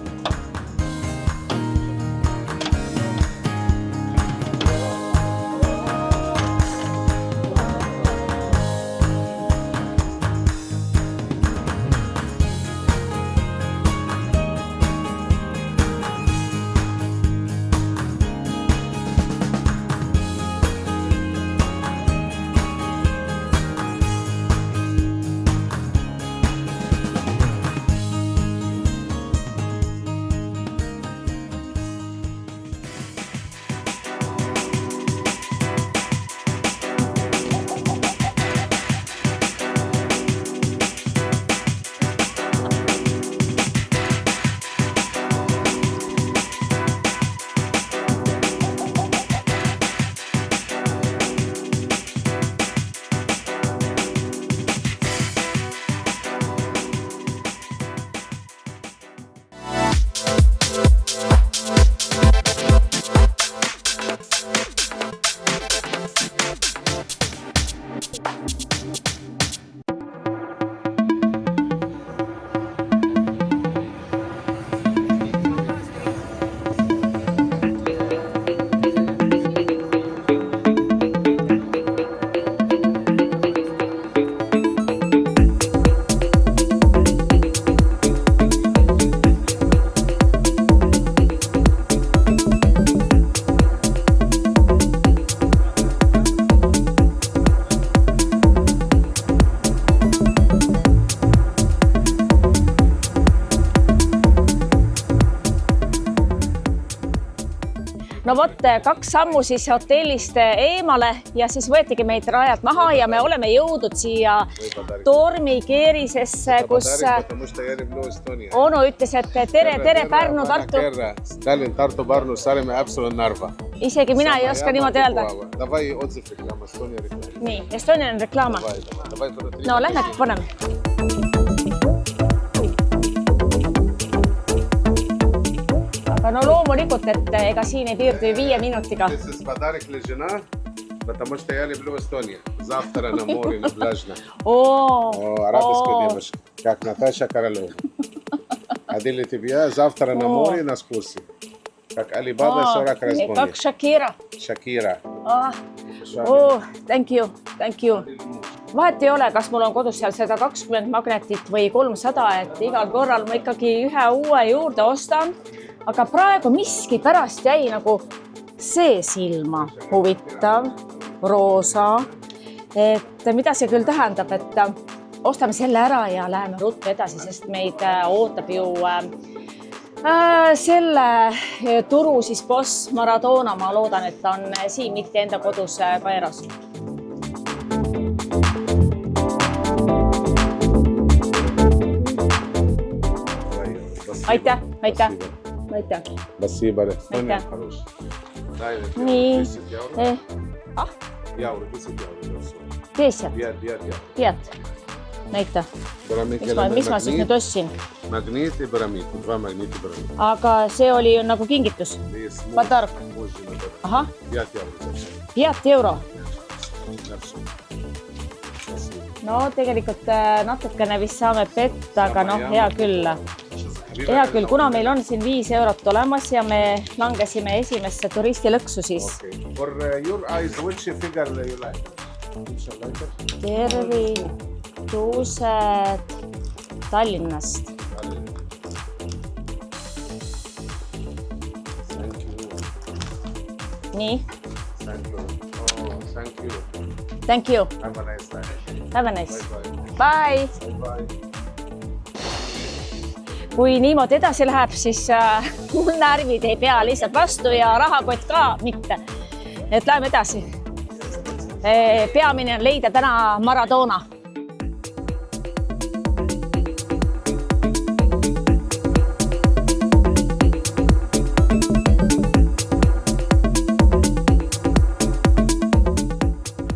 No vot, 2 sammu siis hotellist eemale ja siis võetigi meid rajalt maha ja me oleme jõudnud siia Tormikeerisesse, kus onu ütles, et tere Pärnu, Tartu. Tallinn, Tartu, Pärnu, Saaremaa, Haapsalu, Narva. Isegi mina ei oska niimoodi öelda. Davai otsif reklaama, Estonia reklaama. Nii, Estonian reklaama. No, lähme paneme. Aga no loomulikult, et ega siin ei piirdu 5 minutiga. This is подарок для жена, потому что я люблю Эстонию. Завтра на море, на пляже. Арабская девушка, как Наташа Королева. Одели тебя завтра на море на экскурсии. Как Алибаба 40 раз помнит. Как Shakira. Shakira. Thank you. Vahet ei ole, kas mul on kodus seal 120 magnetit või 300, et igal korral ma ikkagi ühe uue juurde ostan. Aga praegu miski pärast jäi nagu see silma huvitav, roosa, et mida see küll tähendab, et ostame selle ära ja läheme ruttu edasi, sest meid ootab ju selle turu siis boss Maradona, ma loodan, et ta on siin mitte enda kodus Kairos. Aitäh. Спасибо. Эстония хорошая. Nii. Jauru, 10 jauru. 10. Biat. Biat. Näita. Mis ma siis nüüd ostsin? Magniit ja püramiid. 2 magniit ja püramiid. Aga see oli ju nagu kingitus. Patark. Ahah. Biat euro. No tegelikult natukene vist saame petta, aga noh, hea küll. Hea küll, kuna meil on siin 5 eurot olemas ja me langesime esimesse turistilõksu siis. For your eyes, which figure you like? Tervitused Tallinnast. Nii. Thank you. Have a nice time. Have a nice. Bye. Kui niimoodi edasi läheb, siis mul närvid ei pea lihtsalt vastu ja rahakott ka mitte. Et läheme edasi. Peamine on leida täna Maradona.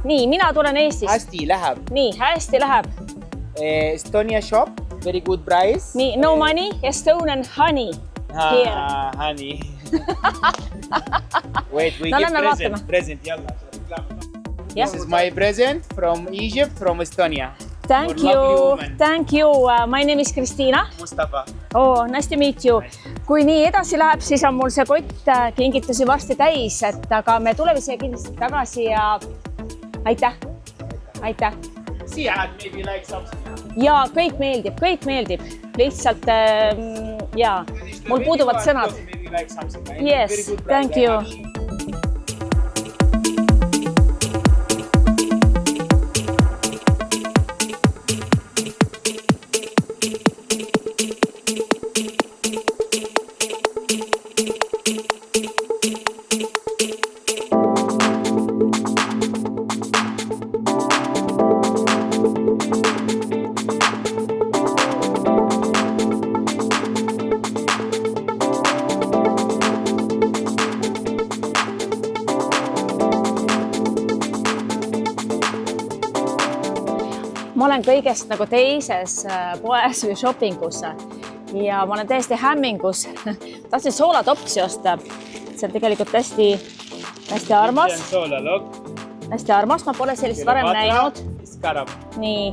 Nii, mina tulen Eestist. Hästi läheb. Nii, hästi läheb. Estonia shop, very good price. Nii, no money, Estonian honey. Here. Honey. Wait, we give present. Yalla. This is my present from Egypt, from Estonia. Thank you. Thank you. My name is Kristina. Mustafa. Oh, nice to meet you. Kui nii edasi läheb, siis on mul see kott kingitusi varsti täis, aga me tuleme siia kindlasti tagasi ja aitäh. Aitäh. Siad, maybe like something. Ja kõik meeldib. Lihtsalt, jaa, mul puuduvad sõnad. Yes, thank you. Ma olen kõigest nagu teises poes või shoppingus ja ma olen täiesti hämmingus. Tahtsin soolatopsi osta. See on tegelikult hästi armas. Hästi armas, ma pole sellist varem näinud. Nii.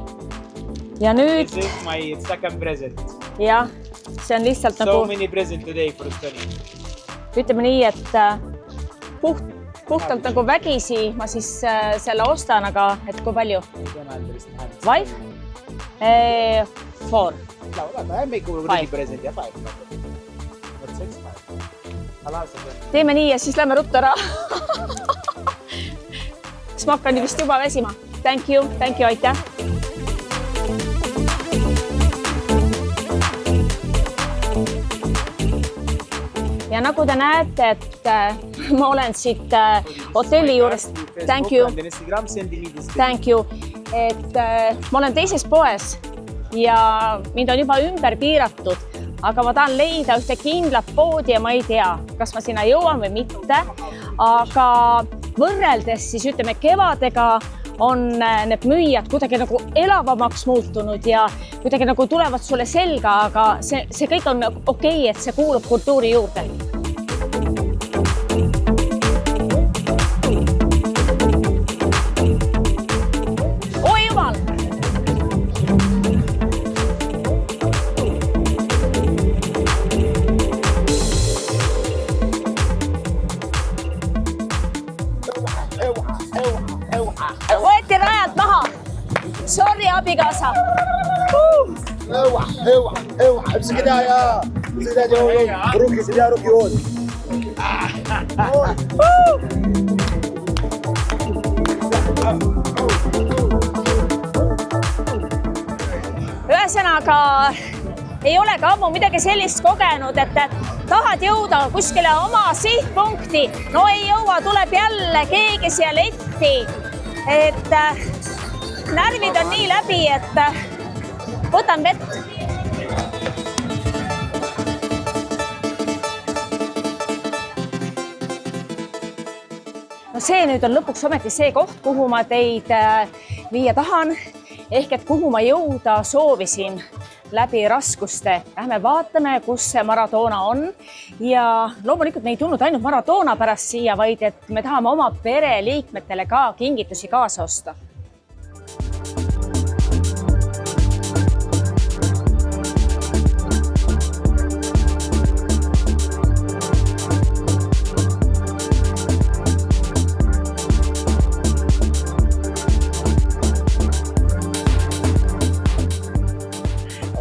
Ja nüüd... This is my second present. Jah, see on lihtsalt nagu... So many present today for Estonia. Ütleme nii, et puhtalt nagu vägisi ma siis selle ostan, aga et kui palju? 5? 4. Teeme nii ja siis lähme ruttu ära. Siis ma hakkan vist juba väsima. Thank you, aitäh. Ja nagu te näete, et ma olen siit hotelli juures. Thank you. Et ma olen teises poes ja mind on juba ümber piiratud, aga ma tahan leida ühte kindlat poodi ja ma ei tea, kas ma sinna jõuan või mitte. Aga võrreldes siis ütleme kevadega on need müüjad kuidagi nagu elavamaks muutunud ja kuidagi nagu tulevad sulle selga, aga see kõik on okei, et see kuulub kultuuri juurde. Võeti rajalt maha. Sorry, abikaasa. امسك كده يا روكي سيدي روكي هون Ühesõnaga ei ole ka ammu midagi sellist kogenud, et tahad jõuda kuskile oma sihtpunkti, no ei jõua, tuleb jälle keegi siia letti. Et närvid on nii läbi, et võtan vett. No see nüüd on lõpuks ometi see koht, kuhu ma teid viia tahan, ehk et kuhu ma jõuda soovisin läbi raskuste. Lähme vaatame, kus see Maradona on ja loomulikult me ei tulnud ainult Maradona pärast siia, vaid et me tahame oma pereliikmetele ka kingitusi kaasa osta.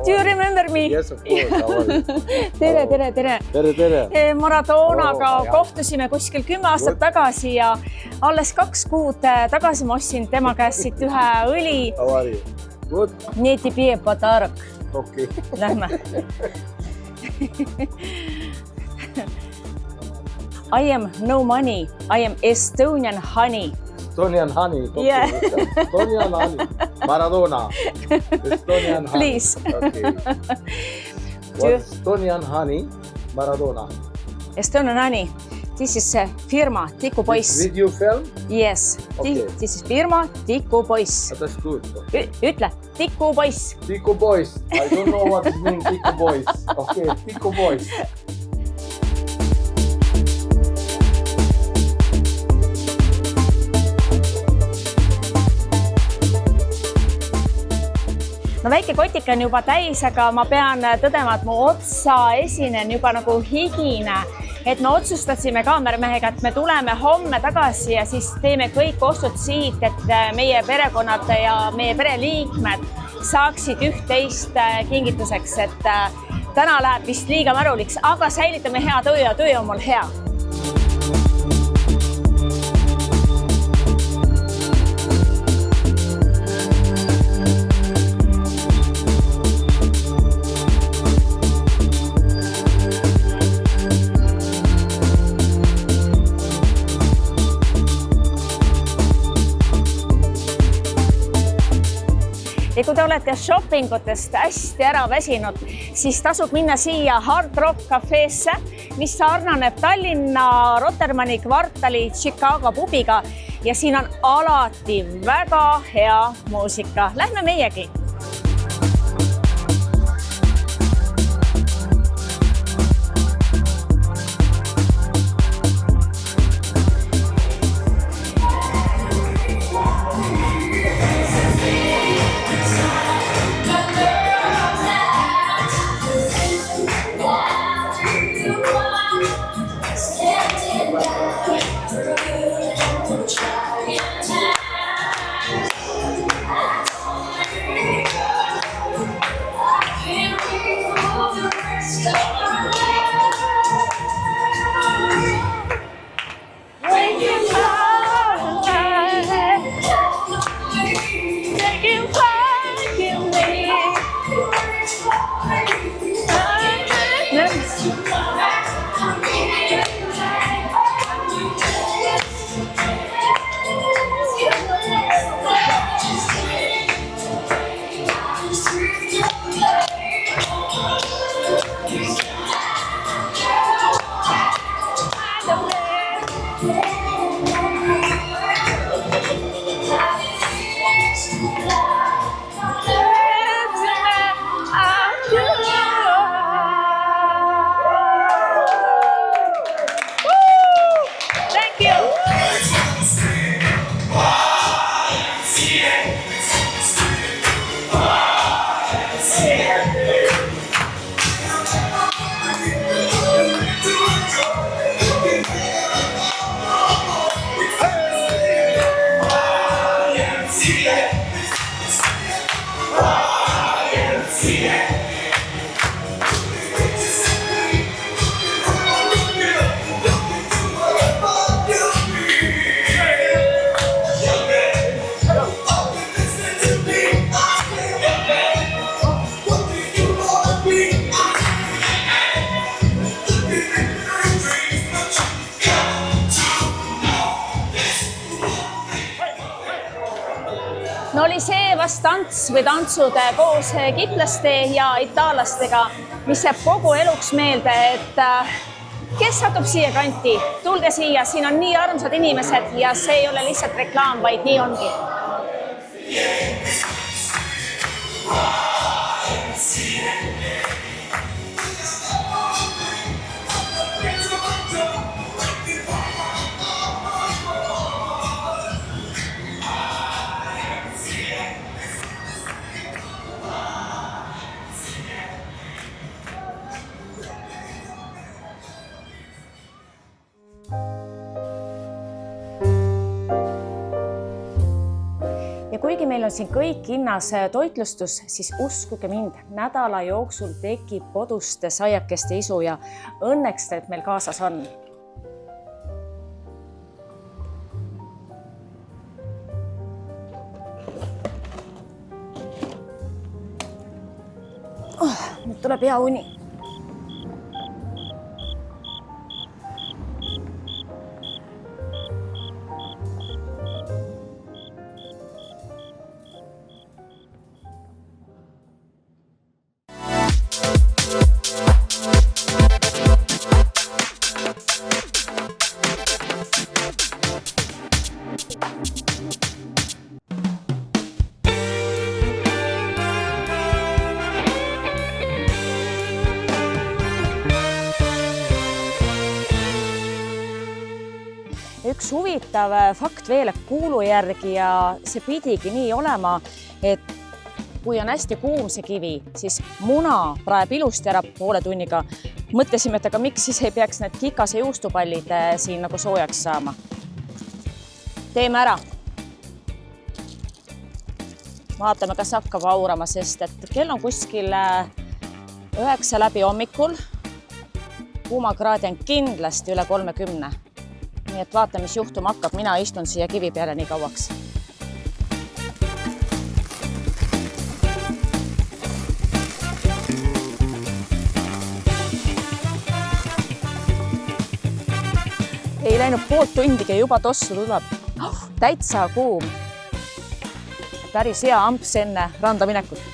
Do you remember me? Yes, of course. tere. Maradonaga kohtusime kuskil 10 aastat tagasi ja alles 2 kuud tagasi ma ostsin tema käest siit ühe õli. How are you? Good? Nii тебе подарок. Okay. Lähme. I am no money. I am Estonian honey. Estonian honey. Okay. Yeah. Estonian honey. Maradona. Estonian honey. Please. Okay. What's Estonian honey? Maradona. Estonian honey. This is firma Tikupoiss. Video film? Yes. Okay. This is firma Tikupoiss. That's good. Ütle, Tikupoiss. Tikupoiss. I don't know what it means, Tikupoiss. Okay, Tikupoiss. No väike kotik on juba täis, aga ma pean tõdema, et mu otsa esinen juba nagu higine. Et me otsustasime kaameramehega, et me tuleme homme tagasi ja siis teeme kõik ostud siit, et meie perekonnad ja meie pereliikmed saaksid üht-teist kingituseks. Et täna läheb vist liiga märuliks, aga säilitame hea töö ja töö on mul hea. Ja kui te olete shoppingutest hästi ära väsinud, siis tasub minna siia Hard Rock Cafeesse, mis sarnaneb Tallinna Rotermanni kvartali Chicago pubiga ja siin on alati väga hea muusika. Lähme meiegi. No oli see vast tants või tantsud koos kitlaste ja itaallastega, mis jääb kogu eluks meelde, et kes satub siia kanti, tulge siia, siin on nii armsad inimesed ja see ei ole lihtsalt reklaam, vaid nii ongi. Ja kuigi meil on siin kõik hinnas toitlustus, siis uskuge mind, nädala jooksul tekib koduste saiakeste isu ja õnneks need meil kaasas on. Nüüd tuleb hea uni. Üks huvitav fakt veel kuulu järgi ja see pidigi nii olema, et kui on hästi kuum see kivi, siis muna praeb ilusti ära poole tunniga. Mõtlesime, et aga miks siis ei peaks need kikase juustupallid siin nagu soojaks saama. Teeme ära. Vaatame, kas hakkab aurama, sest et kell on kuskil 9 läbi hommikul. Kuumakraadi on kindlasti üle 30. Nii et vaata, mis juhtuma hakkab. Mina istun siia kivi peale nii kauaks. Ei läinud poolt tundigi, juba tossu tuleb. Täitsa kuum. Päris hea amps enne randa minekut.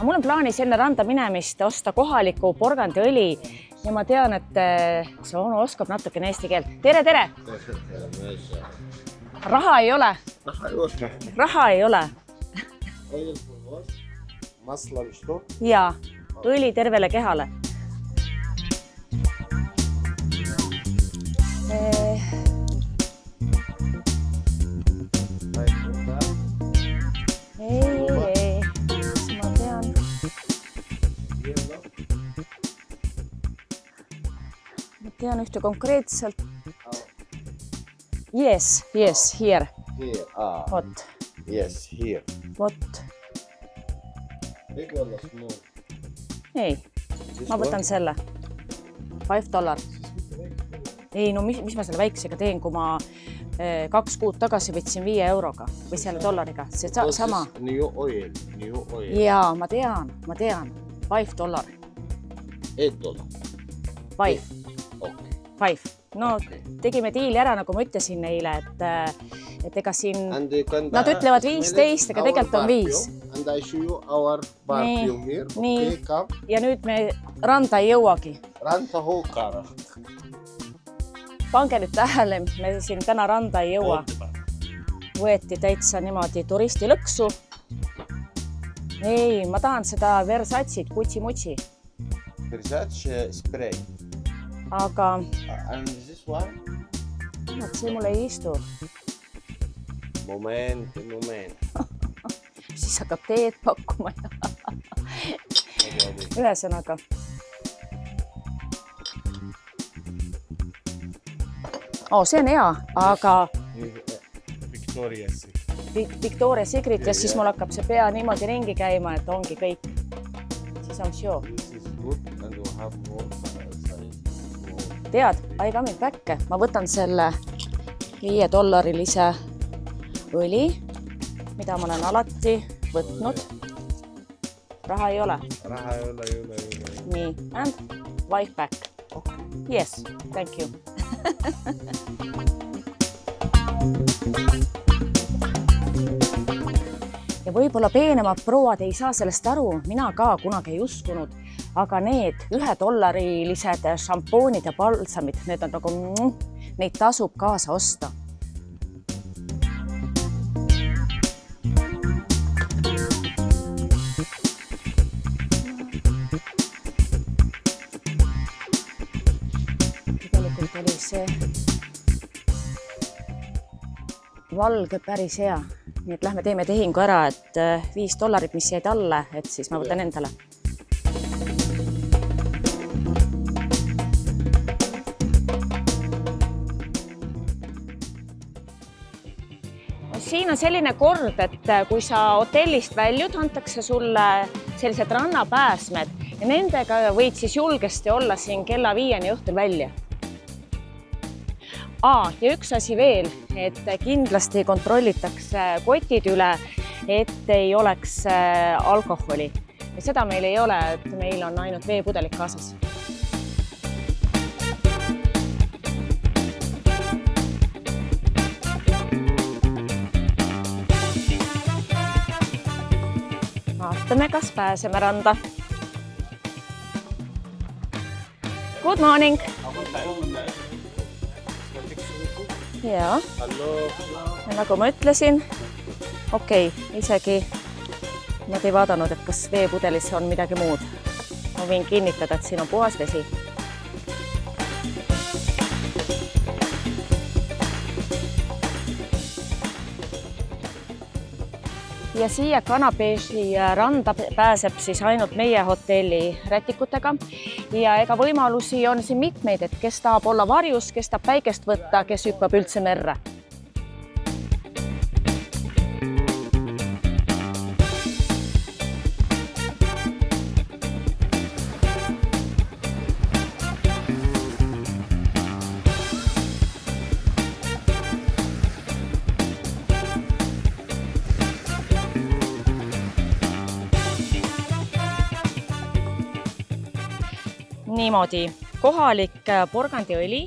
Mul on plaanis enne randa minemist osta kohaliku porgandiõli ja ma tean, et Soono oskab natukene eesti keelt. Tere, tere! Raha ei ole. Raha ei ole. Jaa, õli tervele kehale. Tean ühte konkreetselt. Yes, here. Here, Vot. Yes, here. Vot. Big or small? Ei, ma võtan selle. $5. Ei, no mis ma selle väiksega teen, kui ma 2 kuud tagasi võtsin 5 euroga või selle dollariga. See sama. New oil. Jaa, ma tean. $5. $8. 5. 5. No tegime diili ära, nagu ma ütlesin neile, et ega siin nad ütlevad 15, aga tegelikult on 5. And I show you our barbecue here. Nii. Ja nüüd me randa ei jõuagi. Randa hookara. Pange nüüd tähele, me siin täna randa ei jõua. Võeti täitsa niimoodi turisti lõksu. Ei, ma tahan seda Versatsit, kutsi-mutsi. Versace spray. Aga And this one? See mulle ei istu. Moment. Siis hakkab teed pakkuma. Ühesõnaga. See on hea, aga Victoria's Secret ja siis mul hakkab see pea niimoodi ringi käima, et ongi kõik. Siis on show. Tead, I come back. Ma võtan selle $5 õli, mida ma olen alati võtnud. Raha ei ole. Nii, and wife back. Yes, thank you. Ja võib-olla peenemad prouad ei saa sellest aru, mina ka kunagi ei uskunud. aga need $1 šampoonid ja balsamid, need on nagu, neid tasub kaasa osta. Tegelikult oli see valge päris hea. Nii et lähme teeme tehingu ära, et $5, mis jäid alla, et siis ma võtan endale. Siin on selline kord, et kui sa hotellist väljud, antakse sulle sellised rannapääsmed ja nendega võid siis julgesti olla siin kella 5 õhtul välja. Ja üks asi veel, et kindlasti kontrollitakse kotid üle, et ei oleks alkoholi. Ja seda meil ei ole, et meil on ainult veepudelik kaasas. Vaatame, kas pääseme randa. Good morning! Ja, nagu ma ütlesin, isegi nad ei vaadanud, et kas veepudelis on midagi muud. Ma võin kinnitada, et siin on puhas vesi. Ja siia Kanapeši randa pääseb siis ainult meie hotelli rätikutega ja ega võimalusi on siin mitmeid, et kes tahab olla varjus, kes tahab päikest võtta, kes hüppab üldse merre. Niimoodi kohalik porgandiõli,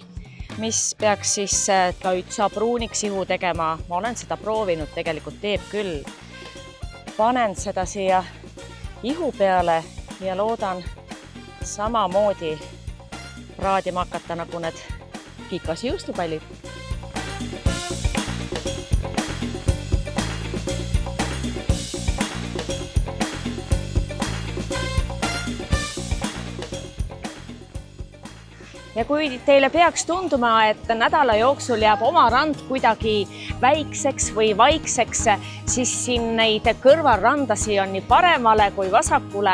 mis peaks siis täitsa pruuniks ihu tegema. Ma olen seda proovinud, tegelikult teeb küll. Panen seda siia ihu peale ja loodan samamoodi praadima hakata nagu need kikas juustupallid. Ja kui teile peaks tunduma, et nädala jooksul jääb oma rand kuidagi väikseks või vaikseks, siis siin neid kõrvalrandasi on nii paremale kui vasakule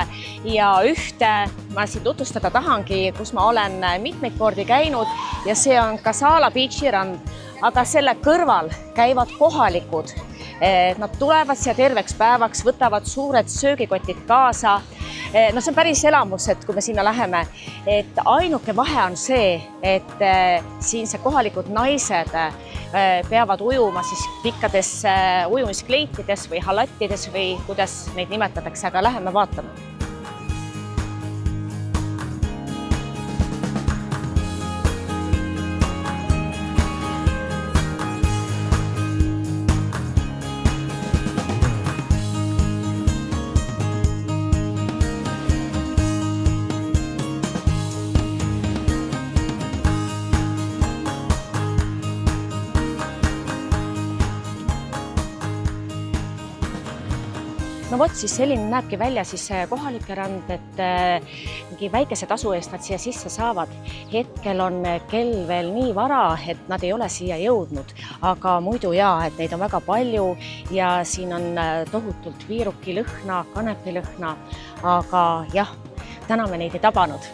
ja ühte ma siin tutvustada tahangi, kus ma olen mitmeid kordi käinud ja see on Kasala Beachi rand, aga selle kõrval käivad kohalikud. Nad tulevad siia terveks päevaks, võtavad suured söögikotid kaasa. No see on päris elamus, et kui me sinna läheme, et ainuke vahe on see, et siin see kohalikud naised peavad ujuma siis pikkades ujumiskleitides või halattides või kuidas neid nimetatakse, aga läheme vaatame. No vot, siis selline näebki välja siis kohalike rand, et mingi väikese tasu eest nad siia sisse saavad. Hetkel on kell veel nii vara, et nad ei ole siia jõudnud, aga muidu et neid on väga palju ja siin on tohutult viiruki lõhna, kanepi lõhna, aga jah, täna me neid ei tabanud.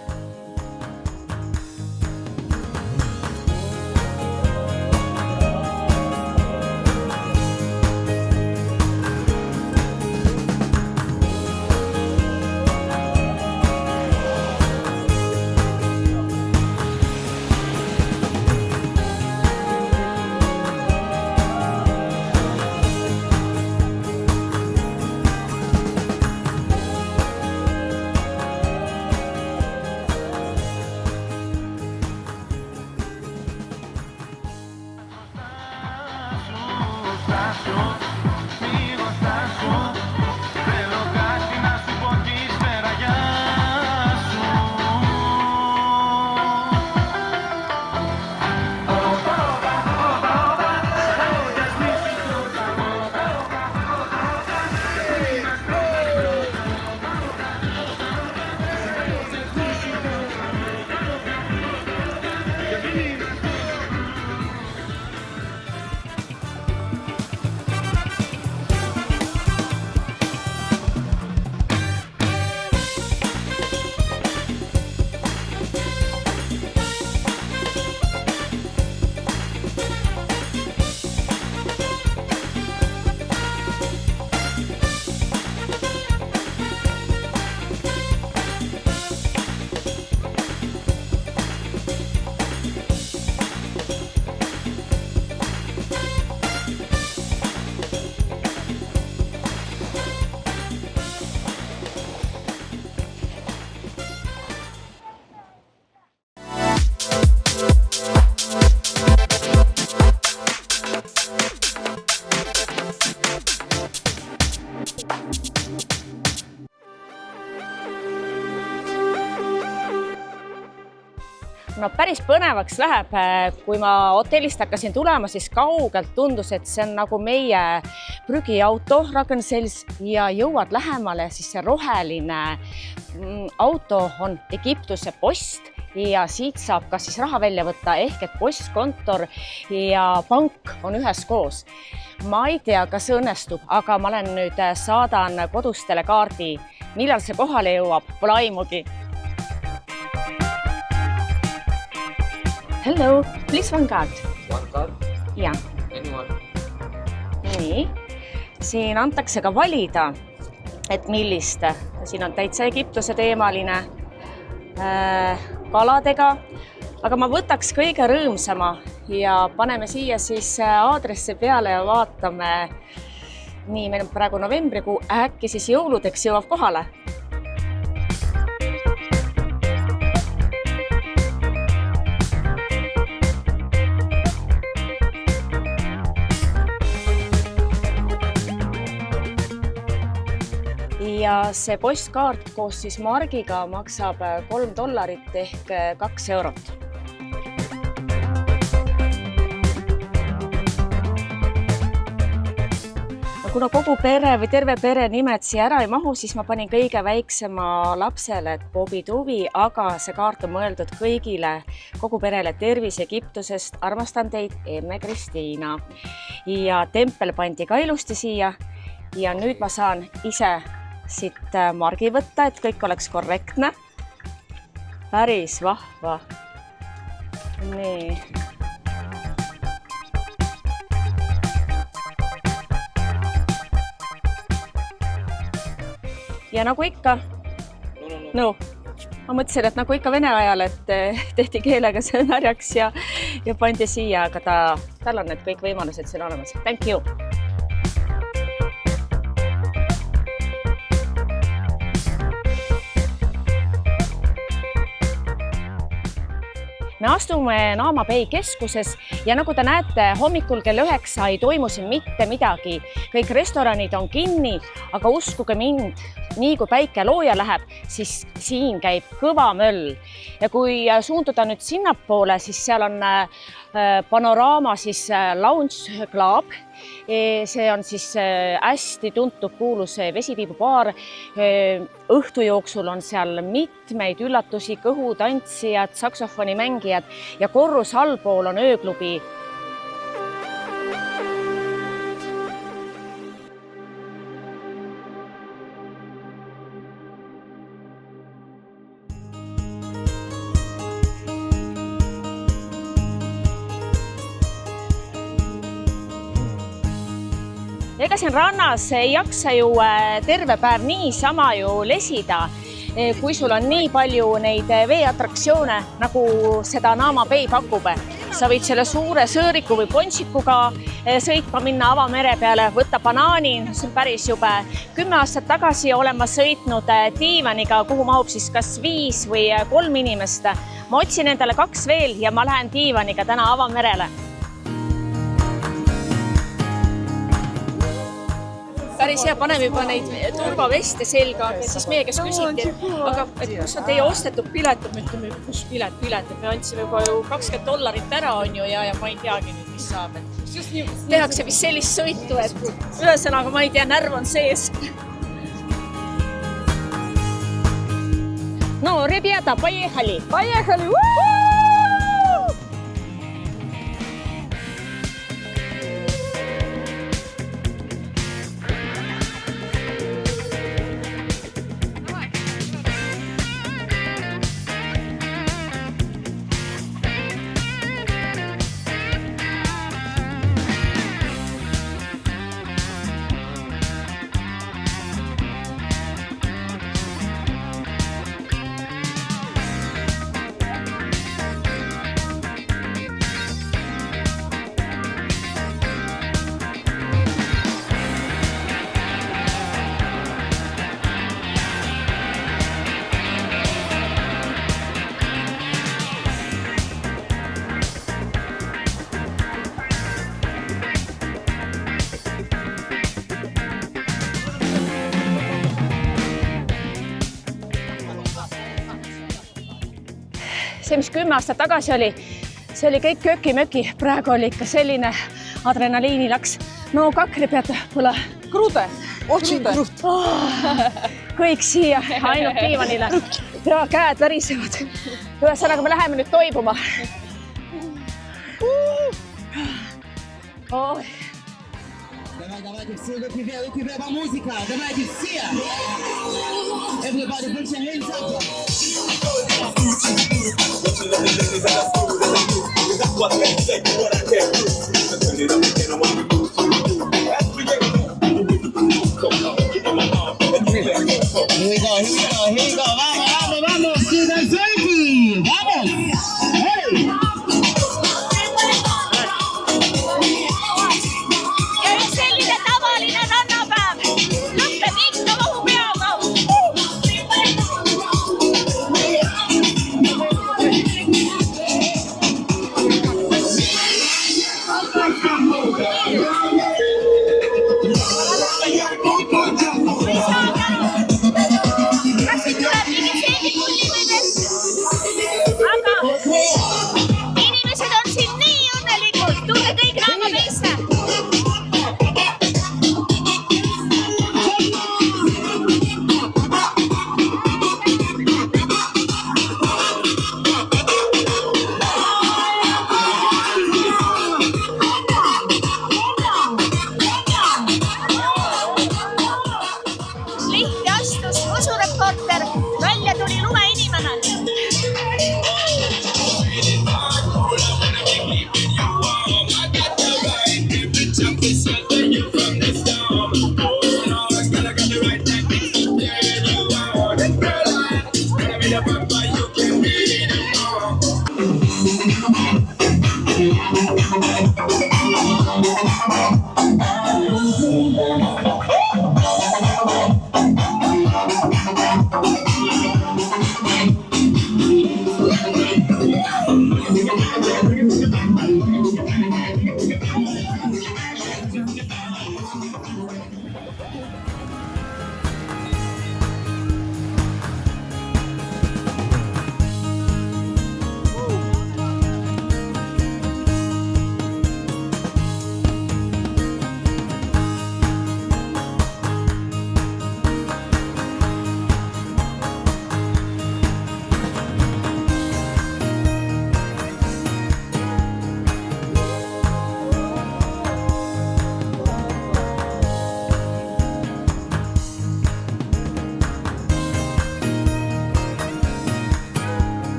no päris põnevaks läheb. Kui ma hotellist hakkasin tulema, siis kaugelt tundus, et see on nagu meie prügiauto Ragn-Sells ja jõuad lähemale, siis see roheline auto on Egiptuse post ja siit saab kas siis raha välja võtta ehk et postkontor ja pank on üheskoos. Ma ei tea, kas õnnestub, aga ma nüüd saadan kodustele kaardi. Millal see kohale jõuab? Pole aimugi. Hello, please one card. One card? Yeah. Anyone? Nii. Siin antakse ka valida, et millist. Siin on täitsa Egiptuse teemaline kaladega, aga ma võtaks kõige rõõmsama ja paneme siia siis aadressi peale ja vaatame. Nii, meil on praegu novembrikuu, äkki siis jõuludeks jõuab kohale. Ja see postkaart koos siis margiga maksab $3 ehk 2 eurot. Kuna kogu pere või terve pere nimed siia ära ei mahu, siis ma panin kõige väiksema lapsele Bobi Tuvi, aga see kaart on mõeldud kõigile, kogu perele tervis Egiptusest. Armastan teid, emme Kristiina. Ja tempel pandi ka ilusti siia ja nüüd ma saan ise siit margi võtta, et kõik oleks korrektne. Päris vahva. Nii. Ja nagu ikka, no, ma mõtlesin, et nagu ikka vene ajal, et tehti keelega see märjaks ja pandi siia, aga tal on need kõik võimalused siin olemas. Thank you! Me astume Naama Bay keskuses ja nagu te näete, hommikul kell 9 ei toimu siin mitte midagi. Kõik restoranid on kinni, aga uskuge mind, nii kui päike looja läheb, siis siin käib kõva möll. Ja kui suunduda nüüd sinnapoole, siis seal on panoraama siis Lounge Club. See on siis hästi tuntud kuulus vesipiibubaar. Õhtu jooksul on seal mitmeid üllatusi, kõhutantsijad, saksofonimängijad ja korrus allpool on ööklubi. Ega siin rannas ei jaksa ju terve päev niisama ju lesida, kui sul on nii palju neid veeattraktsioone, nagu seda Naama Bay pakub. Sa võid selle suure sõõriku või pontsikuga sõitma minna avamere peale, võtta banaani, see on päris jube. 10 aastat tagasi olen ma sõitnud diivaniga, kuhu mahub siis kas 5 või 3 inimest. Ma otsin endale 2 veel ja ma lähen diivaniga täna avamerele. Päris hea, paneme juba neid turvaveste selga, siis meie, kes küsiti, aga kus on teie ostetud pilet, me ütleme, kus pilet, me andsime juba ju $20 ära on ju ja ma ei teagi nüüd, mis saab. Tehakse vist sellist sõitu, et ühesõnaga ma ei tea, närv on sees. No, rебята, поехали! Поехали! see, mis 10 aastat tagasi oli, see oli kõik köki-möki, praegu oli ikka selline adrenaliini läks. No kakri pead põle. Krude, очень krude. Kõik siia, ainult diivanile. Ja käed värisevad. Ühesõnaga, me läheme nüüd toibuma. Oi. Давайте все выпиваем музыка. Давайте все. Everybody put your hands up. Here we go. Vamos. Sigan vamos. Hey.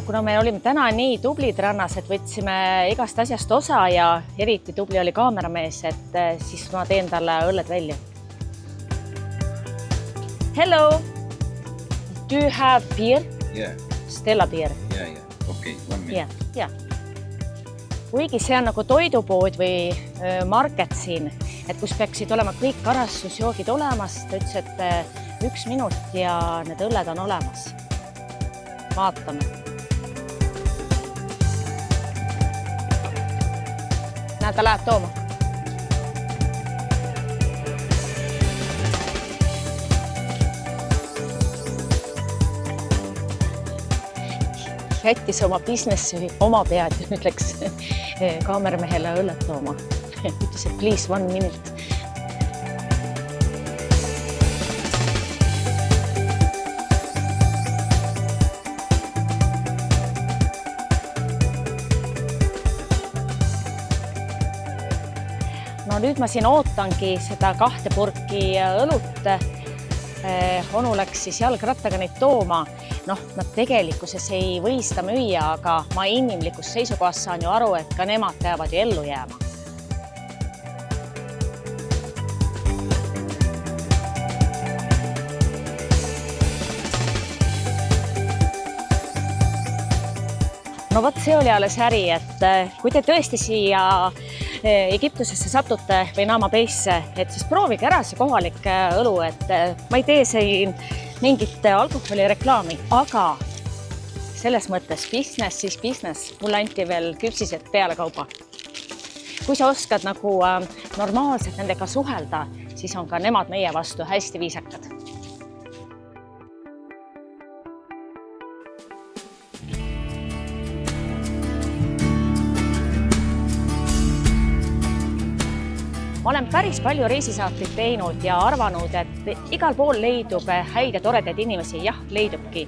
Kuna me olime täna nii tublid rannas, et võtsime igast asjast osa ja eriti tubli oli kaameramees, et siis ma teen talle õlled välja. Hello! Do you have beer? Yeah. Stella beer? Yeah. Okay, 1 minute. Yeah. Kuigi see on nagu toidupood või market siin, et kus peaksid olema kõik karastusjoogid olemas, ta ütles, et 1 minut ja need õlled on olemas. Vaatame. Näed, ta läheb tooma. Jättis oma businessi oma pead ja nüüd läks kaameramehele õlled tooma. Ütles, et please 1 minute. No nüüd ma siin ootangi seda 2 purki õlut. Onu läks siis jalgrattaga neid tooma. Noh, nad tegelikkuses ei võista müüa, aga ma inimlikus seisukohas saan ju aru, et ka nemad peavad ju ellu jääma. No vot, see oli alles äri, et kui te tõesti siia Egiptusesse satute või Naama Bay'sse, et siis proovige ära see kohalik õlu, et ma ei tee siin mingit alkoholireklaami, aga selles mõttes business, siis business. Mulle anti veel küpsised peale kauba. Kui sa oskad nagu normaalselt nendega suhelda, siis on ka nemad meie vastu hästi viisakad. Ma olen päris palju reisisaateid teinud ja arvanud, et igal pool leidub häid ja toredaid inimesi, jah, leidubki.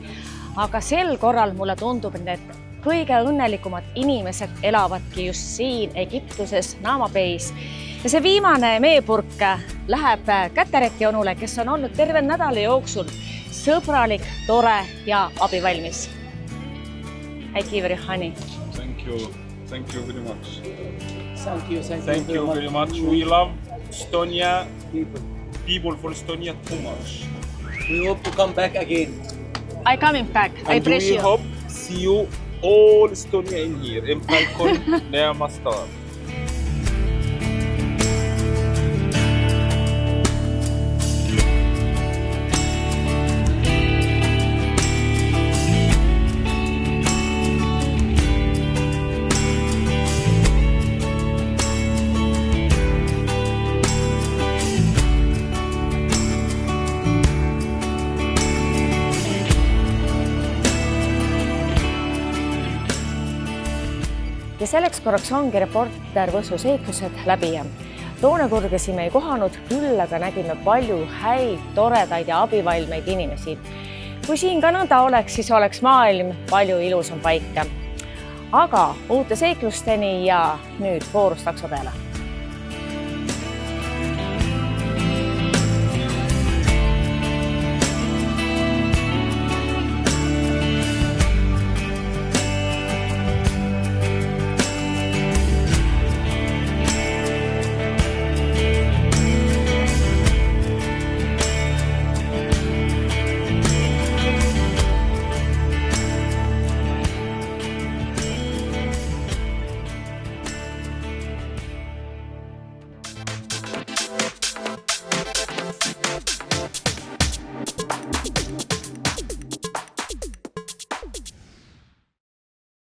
Aga sel korral mulle tundub, et need kõige õnnelikumad inimesed elavadki just siin Egiptuses, Naama Bay's. Ja see viimane meepurk läheb Kätereti onule, kes on olnud terve nädala jooksul sõbralik, tore ja abivalmis. I give you honey. Thank you very much. Thank you very much. We love Estonia, people for Estonia too much. We hope to come back again. I coming back. I And we hope see you all Estonia in here, in Falcon, near Mastar. Ja selleks korraks ongi reporter Võsu seiklused läbi. Toonekurgesime ei kohanud, küll aga nägime palju häid, toredaid ja abivalmeid inimesi. Kui siin ka nõnda oleks, siis oleks maailm palju ilusam paik. Aga uute seiklusteni ja nüüd voorus takso peale.